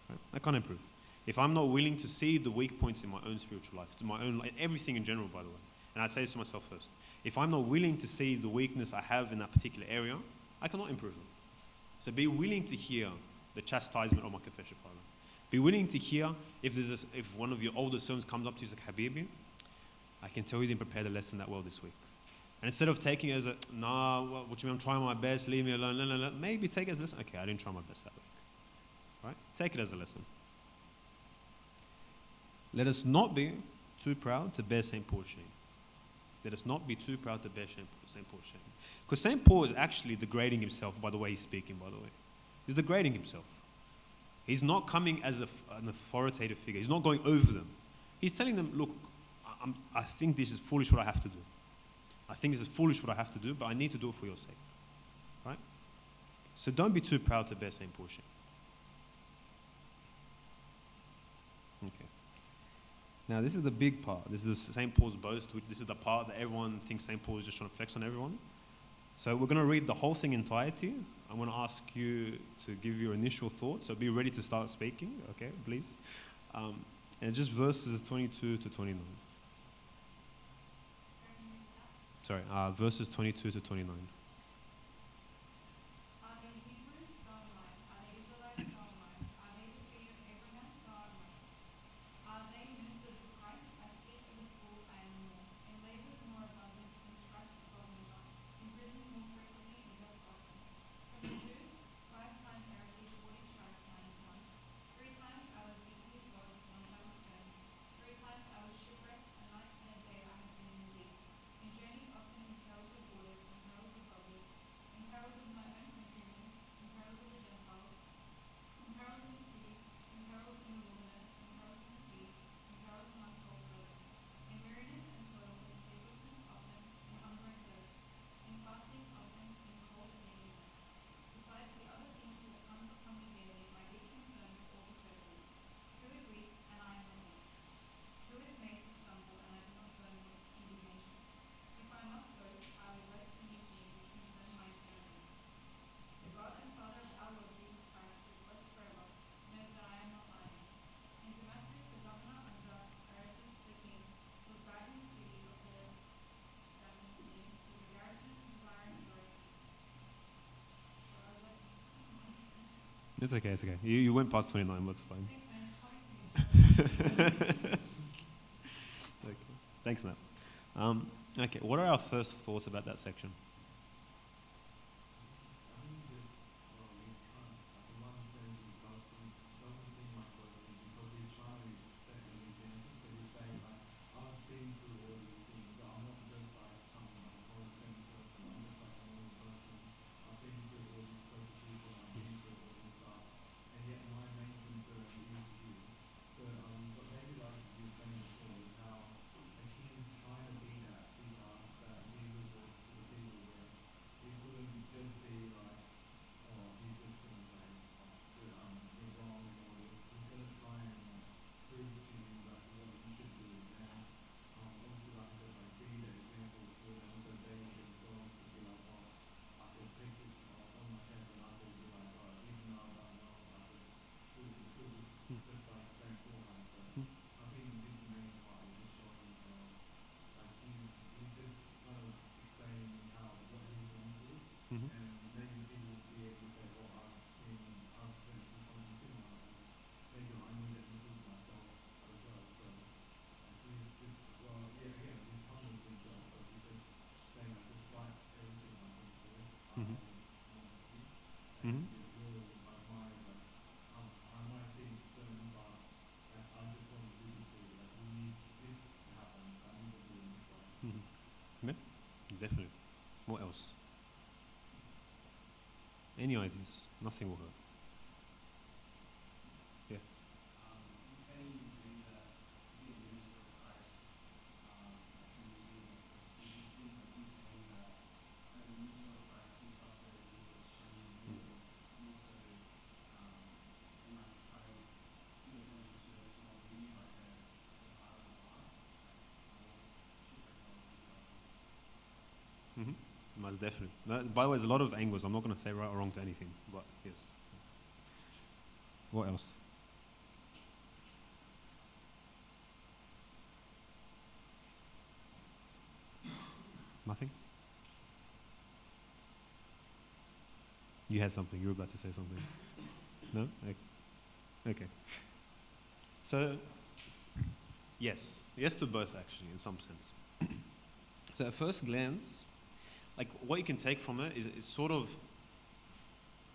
Speaker 3: Right? I can't improve. If I'm not willing to see the weak points in my own spiritual life, to my own, everything in general, by the way, and I say this to myself first, if I'm not willing to see the weakness I have in that particular area, I cannot improve it. So be willing to hear the chastisement of my confession, Father. Be willing to hear if one of your older sons comes up to you and says, Habibi, I can tell you didn't prepare the lesson that well this week. And instead of taking it as what do you mean, I'm trying my best, leave me alone, maybe take it as a lesson. Okay, I didn't try my best that week. Right? Take it as a lesson. Let us not be too proud to bear St. Paul's shame. Let us not be too proud to bear St. Paul's shame. Because St. Paul is actually degrading himself by the way he's speaking, by the way. He's degrading himself. He's not coming as an authoritative figure. He's not going over them. He's telling them, look, I think this is foolish what I have to do. I think this is foolish what I have to do, but I need to do it for your sake. Right? So don't be too proud to bear St. Paul's shame. Okay. Now this is the big part. This is St. Paul's boast. This is the part that everyone thinks St. Paul is just trying to flex on everyone. So we're going to read the whole thing in entirety. I'm going to ask you to give your initial thoughts. So be ready to start speaking, okay, please. And just verses 22 to 29. Sorry, verses 22 to 29. It's okay, it's okay. You went past 29, that's fine. Okay. Thanks, Matt. Okay, what are our first thoughts about that section? Yeah, definitely. What else? Any ideas? Nothing will hurt.
Speaker 4: You say you believe that being a minister of Christ can be seen as easy, but he's saying that as a minister of Christ, he suffered, he was shamed, and also, in like try to give them to a small community like a part of the heart,
Speaker 3: Mm-hmm. Most definitely. By the way, there's a lot of angles. I'm not going to say right or wrong to anything, but yes. What else? Nothing? You had something. You were about to say something. No? Okay. So, yes. Yes to both, actually, in some sense. So at first glance, like what you can take from it is sort of,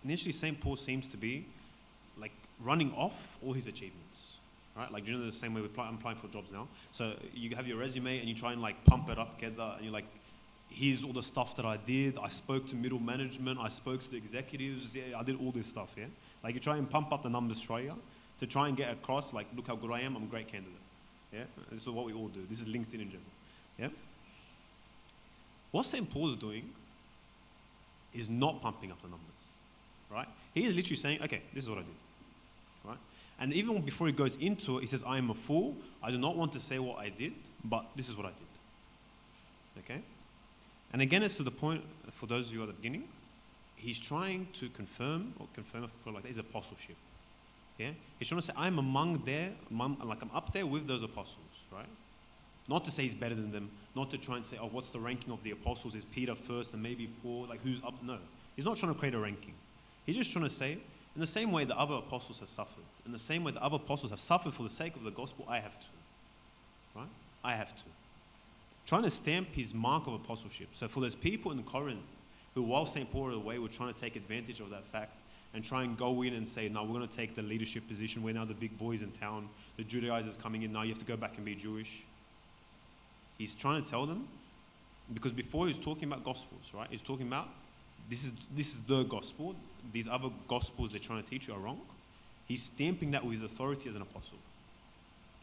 Speaker 3: initially St. Paul seems to be like running off all his achievements, right? Like, you know, the same way I'm applying for jobs now. So you have your resume and you try and like pump it up together and you're like, here's all the stuff that I did. I spoke to middle management. I spoke to the executives. Yeah, I did all this stuff, yeah? Like you try and pump up the numbers straight to try and get across, like, look how good I am. I'm a great candidate, yeah? This is what we all do. This is LinkedIn in general, yeah? What St. Paul's doing is not pumping up the numbers, right? He is literally saying, okay, this is what I did, right? And even before he goes into it, he says, I am a fool. I do not want to say what I did, but this is what I did, okay? And again, it's to the point, for those of you at the beginning, he's trying to confirm like his apostleship, yeah? He's trying to say, I'm I'm up there with those apostles, right? Not to say he's better than them, not to try and say, oh, what's the ranking of the apostles? Is Peter first and maybe Paul? Like, who's up? No. He's not trying to create a ranking. He's just trying to say, in the same way the other apostles have suffered, in the same way the other apostles have suffered for the sake of the gospel, I have to. Right? I have to. Trying to stamp his mark of apostleship. So for those people in Corinth who, while St. Paul was away, were trying to take advantage of that fact and try and go in and say, no, we're going to take the leadership position. We're now the big boys in town. The Judaizers coming in. Now you have to go back and be Jewish. He's trying to tell them, because before he was talking about gospels, right? He's talking about this is the gospel. These other gospels they're trying to teach you are wrong. He's stamping that with his authority as an apostle,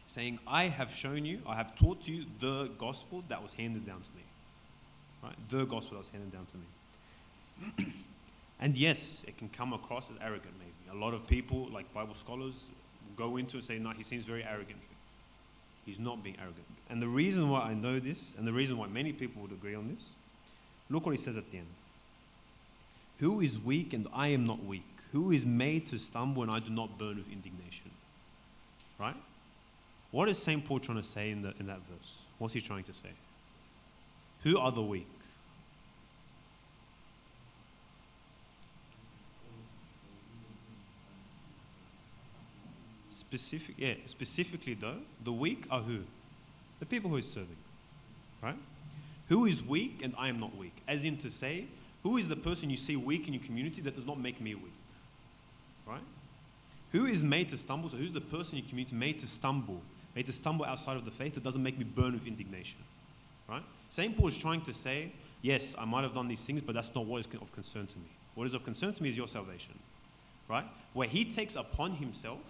Speaker 3: saying, I have shown you, I have taught you the gospel that was handed down to me, right? The gospel that was handed down to me. And yes, it can come across as arrogant. Maybe a lot of people, like Bible scholars, go into it and say, no, he seems very arrogant. He's not being arrogant. And the reason why I know this, and the reason why many people would agree on this, look what he says at the end. Who is weak and I am not weak? Who is made to stumble and I do not burn with indignation? Right? What is St. Paul trying to say in that verse? What's he trying to say? Who are the weak? Specifically though, the weak are who? The people who he's serving, right? Who is weak and I am not weak? As in to say, who is the person you see weak in your community that does not make me weak, right? Who is made to stumble? So who's the person in your community made to stumble outside of the faith that doesn't make me burn with indignation, right? St. Paul is trying to say, yes, I might have done these things, but that's not what is of concern to me. What is of concern to me is your salvation, right? Where he takes upon himself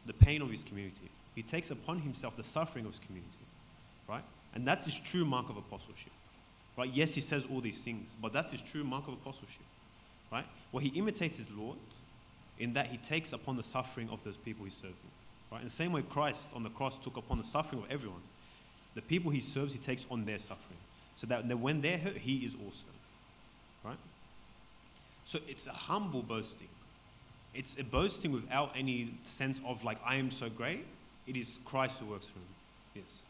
Speaker 3: the pain of his community. He takes upon himself the suffering of his community, right? And that's his true mark of apostleship, right? Yes, he says all these things, but that's his true mark of apostleship, right? Where he imitates his Lord in that he takes upon the suffering of those people he's serving, right? In the same way Christ on the cross took upon the suffering of everyone, the people he serves, he takes on their suffering, so that when they're hurt, he is also, right? So it's a humble boasting. It's a boasting without any sense of like, I am so great. It is Christ who works for him. Yes.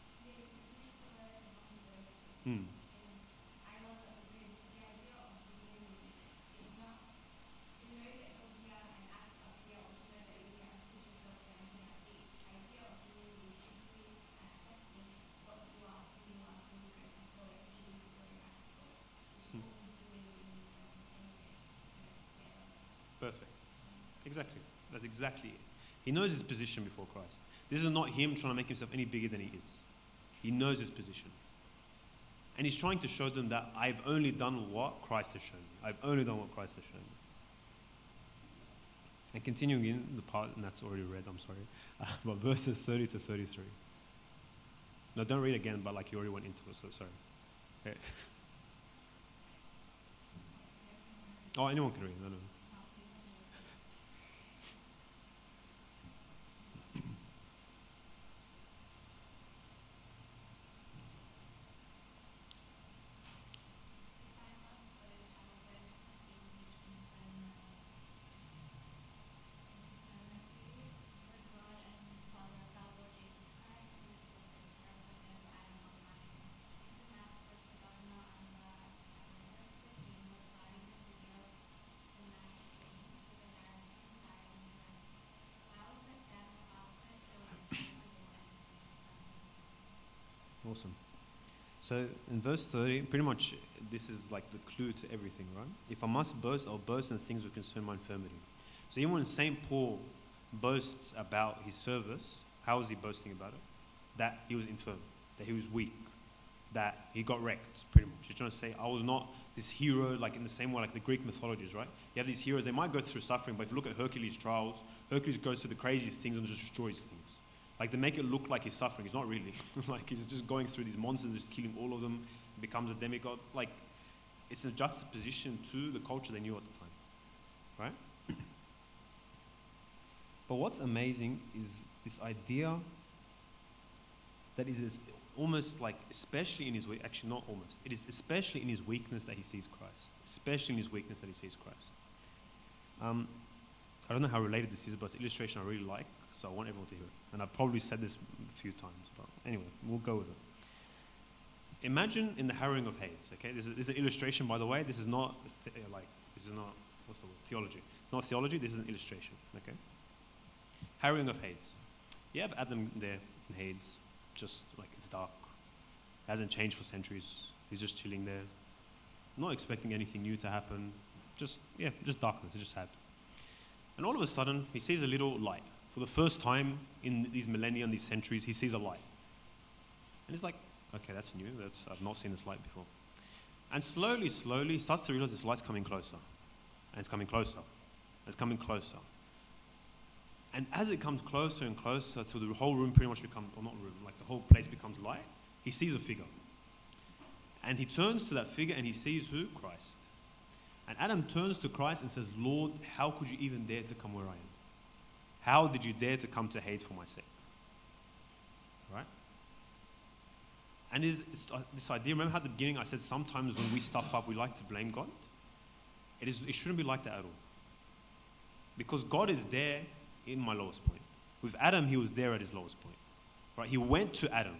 Speaker 3: Perfect. Exactly. That's exactly it. He knows his position before Christ. This is not him trying to make himself any bigger than he is. He knows his position. And he's trying to show them that I've only done what Christ has shown me. I've only done what Christ has shown me. And continuing in the part, and that's already read, I'm sorry, but verses 30 to 33. No, don't read again, but like you already went into it, so sorry. Okay. Oh, anyone can read, no. Awesome. So in verse 30, pretty much this is like the clue to everything, right? If I must boast, I'll boast in the things which concern my infirmity. So even when St. Paul boasts about his service, how is he boasting about it? That he was infirm, that he was weak, that he got wrecked, pretty much. He's trying to say, I was not this hero, like in the same way like the Greek mythologies, right? You have these heroes, they might go through suffering, but if you look at Hercules' trials, Hercules goes through the craziest things and just destroys things. Like, they make it look like he's suffering. He's not really. Like, he's just going through these monsters, just killing all of them, becomes a demigod. Like, it's a juxtaposition to the culture they knew at the time, right? But what's amazing is this idea that is almost like, especially in his, actually not almost, it is especially in his weakness that he sees Christ. Especially in his weakness that he sees Christ. I don't know how related this is, but it's an illustration I really like, so I want everyone to hear it. And I've probably said this a few times, but anyway, we'll go with it. Imagine in the harrowing of Hades, okay? This is an illustration, by the way. This is not, what's the word? Theology. It's not theology, this is an illustration, okay? Harrowing of Hades. You have Adam there in Hades, just like it's dark. It hasn't changed for centuries. He's just chilling there. Not expecting anything new to happen. Just darkness, it's just sad. And all of a sudden, he sees a little light. For the first time in these millennia and these centuries, he sees a light. And he's like, okay, that's new. I've not seen this light before. And slowly, he starts to realize this light's coming closer. And it's coming closer. It's coming closer. And as it comes closer and closer till the whole room pretty much becomes, or not room, like the whole place becomes light, he sees a figure. And he turns to that figure and he sees who? Christ. And Adam turns to Christ and says, Lord, how could you even dare to come where I am? How did you dare to come to Hades for my sake? Right? And it's this idea, remember how at the beginning I said sometimes when we stuff up, we like to blame God? It shouldn't be like that at all. Because God is there in my lowest point. With Adam, he was there at his lowest point. Right? He went to Adam.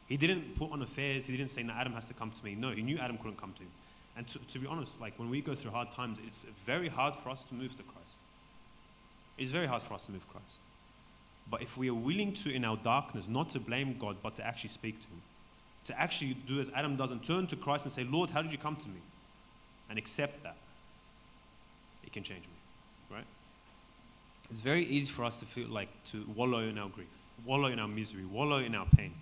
Speaker 3: He didn't put on affairs. He didn't say, no, Adam has to come to me. No, he knew Adam couldn't come to him. And to be honest, like when we go through hard times, it's very hard for us to move to Christ. It's very hard for us to move Christ. But if we are willing to, in our darkness, not to blame God, but to actually speak to him, to actually do as Adam does and turn to Christ and say, Lord, how did you come to me? And accept that, it can change me, right? It's very easy for us to feel like to wallow in our grief, wallow in our misery, wallow in our pain,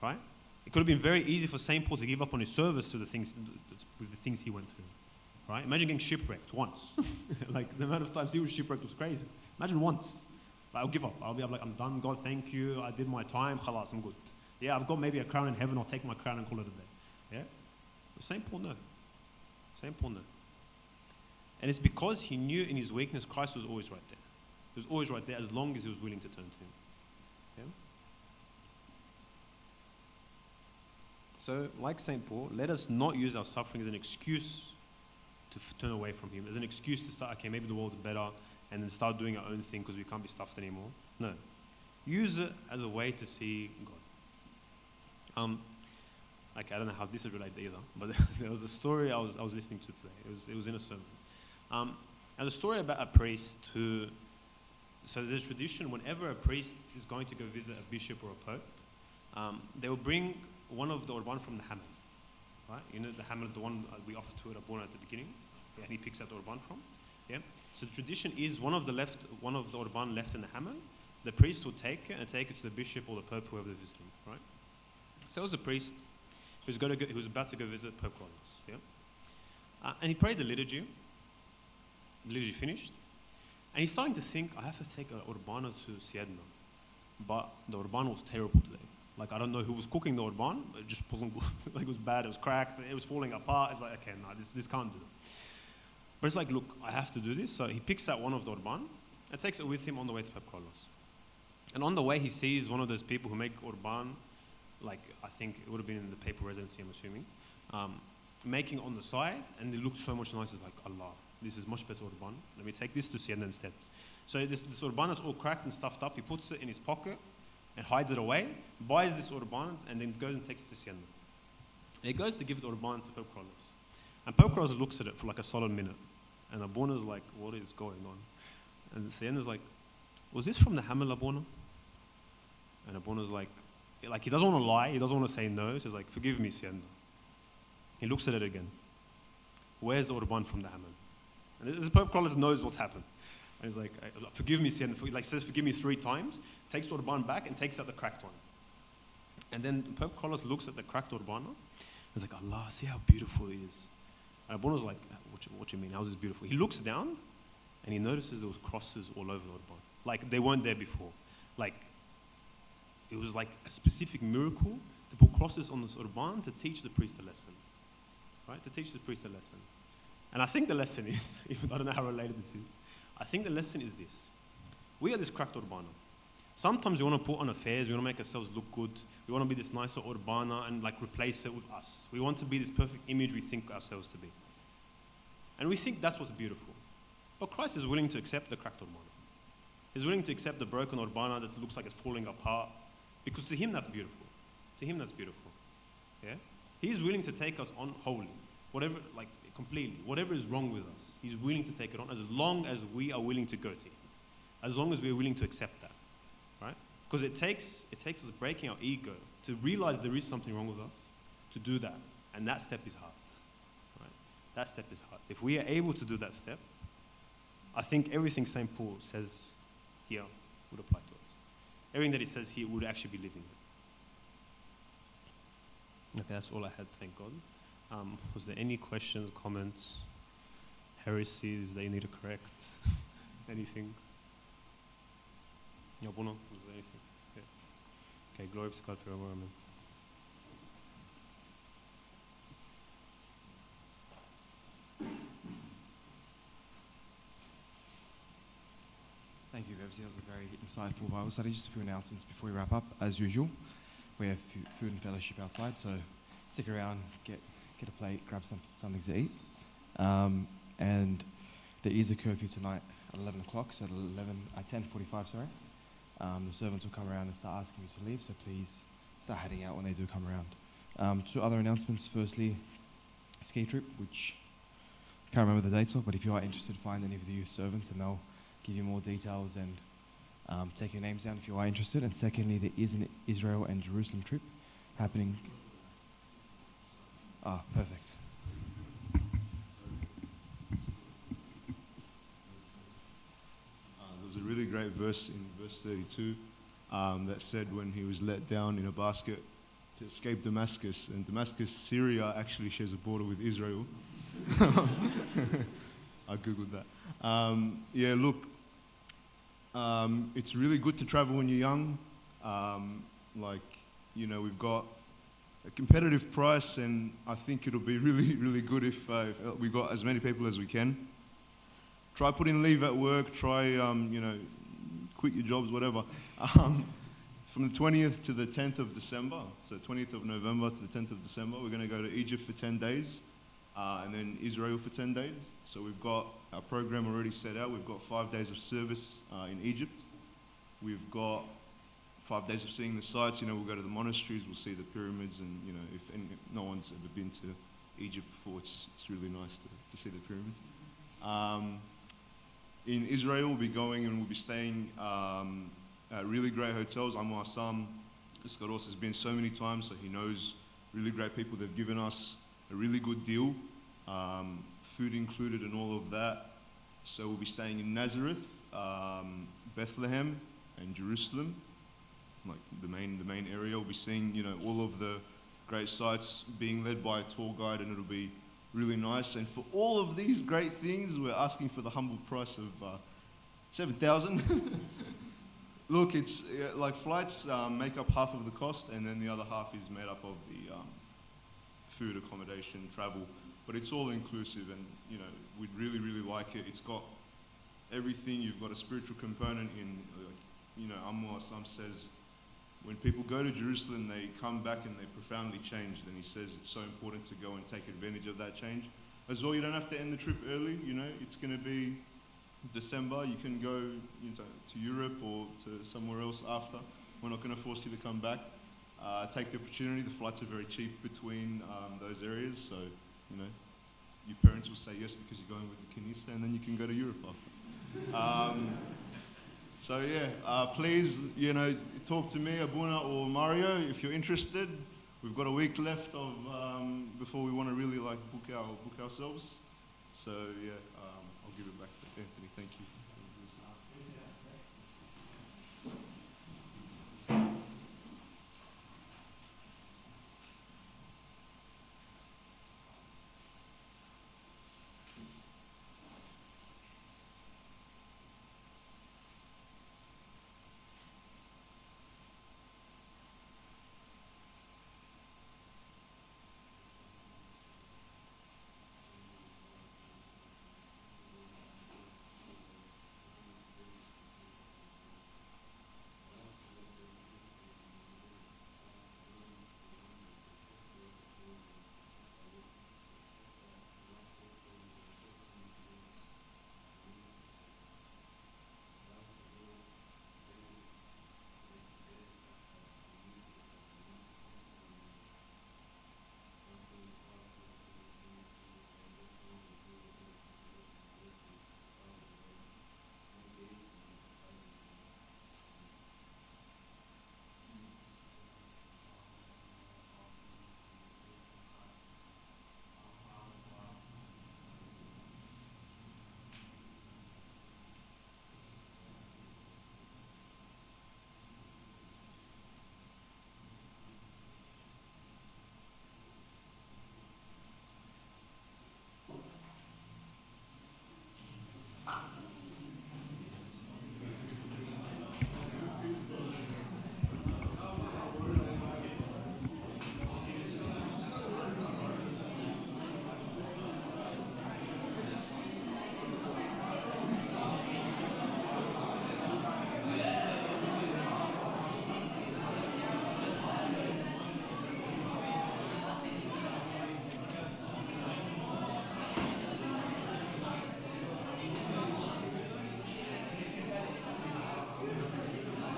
Speaker 3: right? It could have been very easy for St. Paul to give up on his service to with the things he went through, right? Imagine getting shipwrecked once. Like the amount of times he was shipwrecked was crazy. Imagine once. Like, I'll give up. I'll be like, I'm done, God, thank you. I did my time. Khalas, I'm good. Yeah, I've got maybe a crown in heaven. I'll take my crown and call it a day. Yeah? But St. Paul, no. St. Paul, no. And it's because he knew in his weakness, Christ was always right there. He was always right there as long as he was willing to turn to him. Yeah? So, like St. Paul, let us not use our suffering as an excuse to turn away from him, as an excuse to start, okay, maybe the world's better, and then start doing our own thing because we can't be stuffed anymore. No. Use it as a way to see God. Like, I don't know how this is related either, but there was a story I was listening to today. It was in a sermon. There's a story about a priest who, so there's a tradition whenever a priest is going to go visit a bishop or a pope, they will bring one from the Hamel, right? You know the Hamel, the one we offer to at Abraam at the beginning, and he picks out the Orban from. Yeah. So the tradition is one of the Orban left in the Hamel, the priest will take it and take it to the bishop or the pope, whoever they're visiting, right? So as a priest, He was about to go visit Pope Carlos. Yeah? And he prayed the liturgy. The liturgy finished. And he's starting to think, I have to take an Urbano to Siedma. But the Urbano was terrible today. Like, I don't know who was cooking the Urbano. It just wasn't good. Like, it was bad. It was cracked. It was falling apart. It's like, okay, no, this can't do it. But it's like, look, I have to do this. So he picks out one of the Urbano and takes it with him on the way to Pope Carlos. And on the way, he sees one of those people who make Urban, like, I think it would have been in the papal residency, I'm assuming, making on the side, and it looked so much nicer. It's like, Allah, this is much better Urban. Let me take this to Siena instead. So this Urban is all cracked and stuffed up. He puts it in his pocket and hides it away, buys this Urban, and then goes and takes it to Siena. And he goes to give the Urban to Pope Carlos. And Pope Carlos looks at it for like a solid minute. And Abona's like, what is going on? And Siena's like, was this from the Hamel Abona? And Abona's like he doesn't want to lie, he doesn't want to say no, so he's like, forgive me, Siena. He looks at it again. Where's the Urban from the Hamel? And this Pope Carlos knows what's happened. And he's like, forgive me, Siena. Like says, forgive me 3 times, takes the Urban back and takes out the cracked one. And then Pope Carlos looks at the cracked Urbano and he's like, Allah, see how beautiful it is. And Abona's like, what do you mean? How is this beautiful? He looks down and he notices there was crosses all over the Urban. Like they weren't there before. Like it was like a specific miracle to put crosses on this Urban to teach the priest a lesson. Right? To teach the priest a lesson. And I think the lesson is, even I don't know how related this is, I think the lesson is this. We are this cracked Urbana. Sometimes we want to put on affairs, we want to make ourselves look good, we want to be this nicer Urbana and like replace it with us. We want to be this perfect image we think ourselves to be. And we think that's what's beautiful. But Christ is willing to accept the cracked Urbana. He's willing to accept the broken Urbana that looks like it's falling apart, because to him that's beautiful. To him that's beautiful. Yeah? He's willing to take us on wholly, whatever, like completely, whatever is wrong with us. He's willing to take it on as long as we are willing to go to him, as long as we are willing to accept that, right? Because it takes us breaking our ego to realize there is something wrong with us, to do that, and that step is hard, right? That step is hard. If we are able to do that step, I think everything St. Paul says here would apply to us. Everything that he says here would actually be living it. Okay, that's all I had, thank God. Was there any questions, comments, heresies that you need to correct? Anything? No, Bono, was there anything? Okay, glory to God forever, amen.
Speaker 1: Thank you, Bebsy. That was a very insightful Bible study. Just a few announcements before we wrap up. As usual, we have food and fellowship outside, so stick around, get a plate, grab something to eat. And there is a curfew tonight at 11 o'clock, so at 10:45, sorry. The servants will come around and start asking you to leave, so please start heading out when they do come around. 2 other announcements. Firstly, ski trip, which I can't remember the dates of, but if you are interested, find any of the youth servants and they'll give you more details and take your names down if you are interested. And secondly, there is an Israel and Jerusalem trip happening. Ah, perfect.
Speaker 5: There was a really great verse in verse 32 that said when he was let down in a basket to escape Damascus, and Damascus, Syria, actually shares a border with Israel. I googled that. It's really good to travel when you're young. We've got a competitive price, and I think it'll be really, really good if we got as many people as we can. Try putting leave at work, try, quit your jobs, whatever. From the 20th to the 10th of December, so 20th of November to the 10th of December, we're going to go to Egypt for 10 days, and then Israel for 10 days. So we've got our program already set out. We've got 5 days of service in Egypt. We've got 5 days of seeing the sights. We'll go to the monasteries, we'll see the pyramids, and if no one's ever been to Egypt before, it's really nice to see the pyramids. In Israel, we'll be going and we'll be staying at really great hotels. Amar Sam Skaros has been so many times, so he knows really great people. They've given us a really good deal, food included and all of that. So we'll be staying in Nazareth, Bethlehem, and Jerusalem, like the main area. We'll be seeing, all of the great sights, being led by a tour guide, and it'll be really nice. And for all of these great things, we're asking for the humble price of 7,000. Look, it's like flights make up half of the cost, and then the other half is made up of the food, accommodation, travel. But it's all inclusive, and you know, we'd really, really like it. It's got everything. You've got a spiritual component in, you know, Amor Assam says, when people go to Jerusalem, they come back and they're profoundly changed. And he says it's so important to go and take advantage of that change. As well, you don't have to end the trip early. You know, it's going to be December. You can go to Europe or to somewhere else after. We're not going to force you to come back. Take the opportunity. The flights are very cheap between those areas. So, you know, your parents will say yes because you're going with the Kinista, and then you can go to Europe after. So yeah, please, you know, talk to me, Abuna or Mario, if you're interested. We've got a week left of before we want to really like book ourselves. So yeah, I'll give it back to Anthony. Thank you.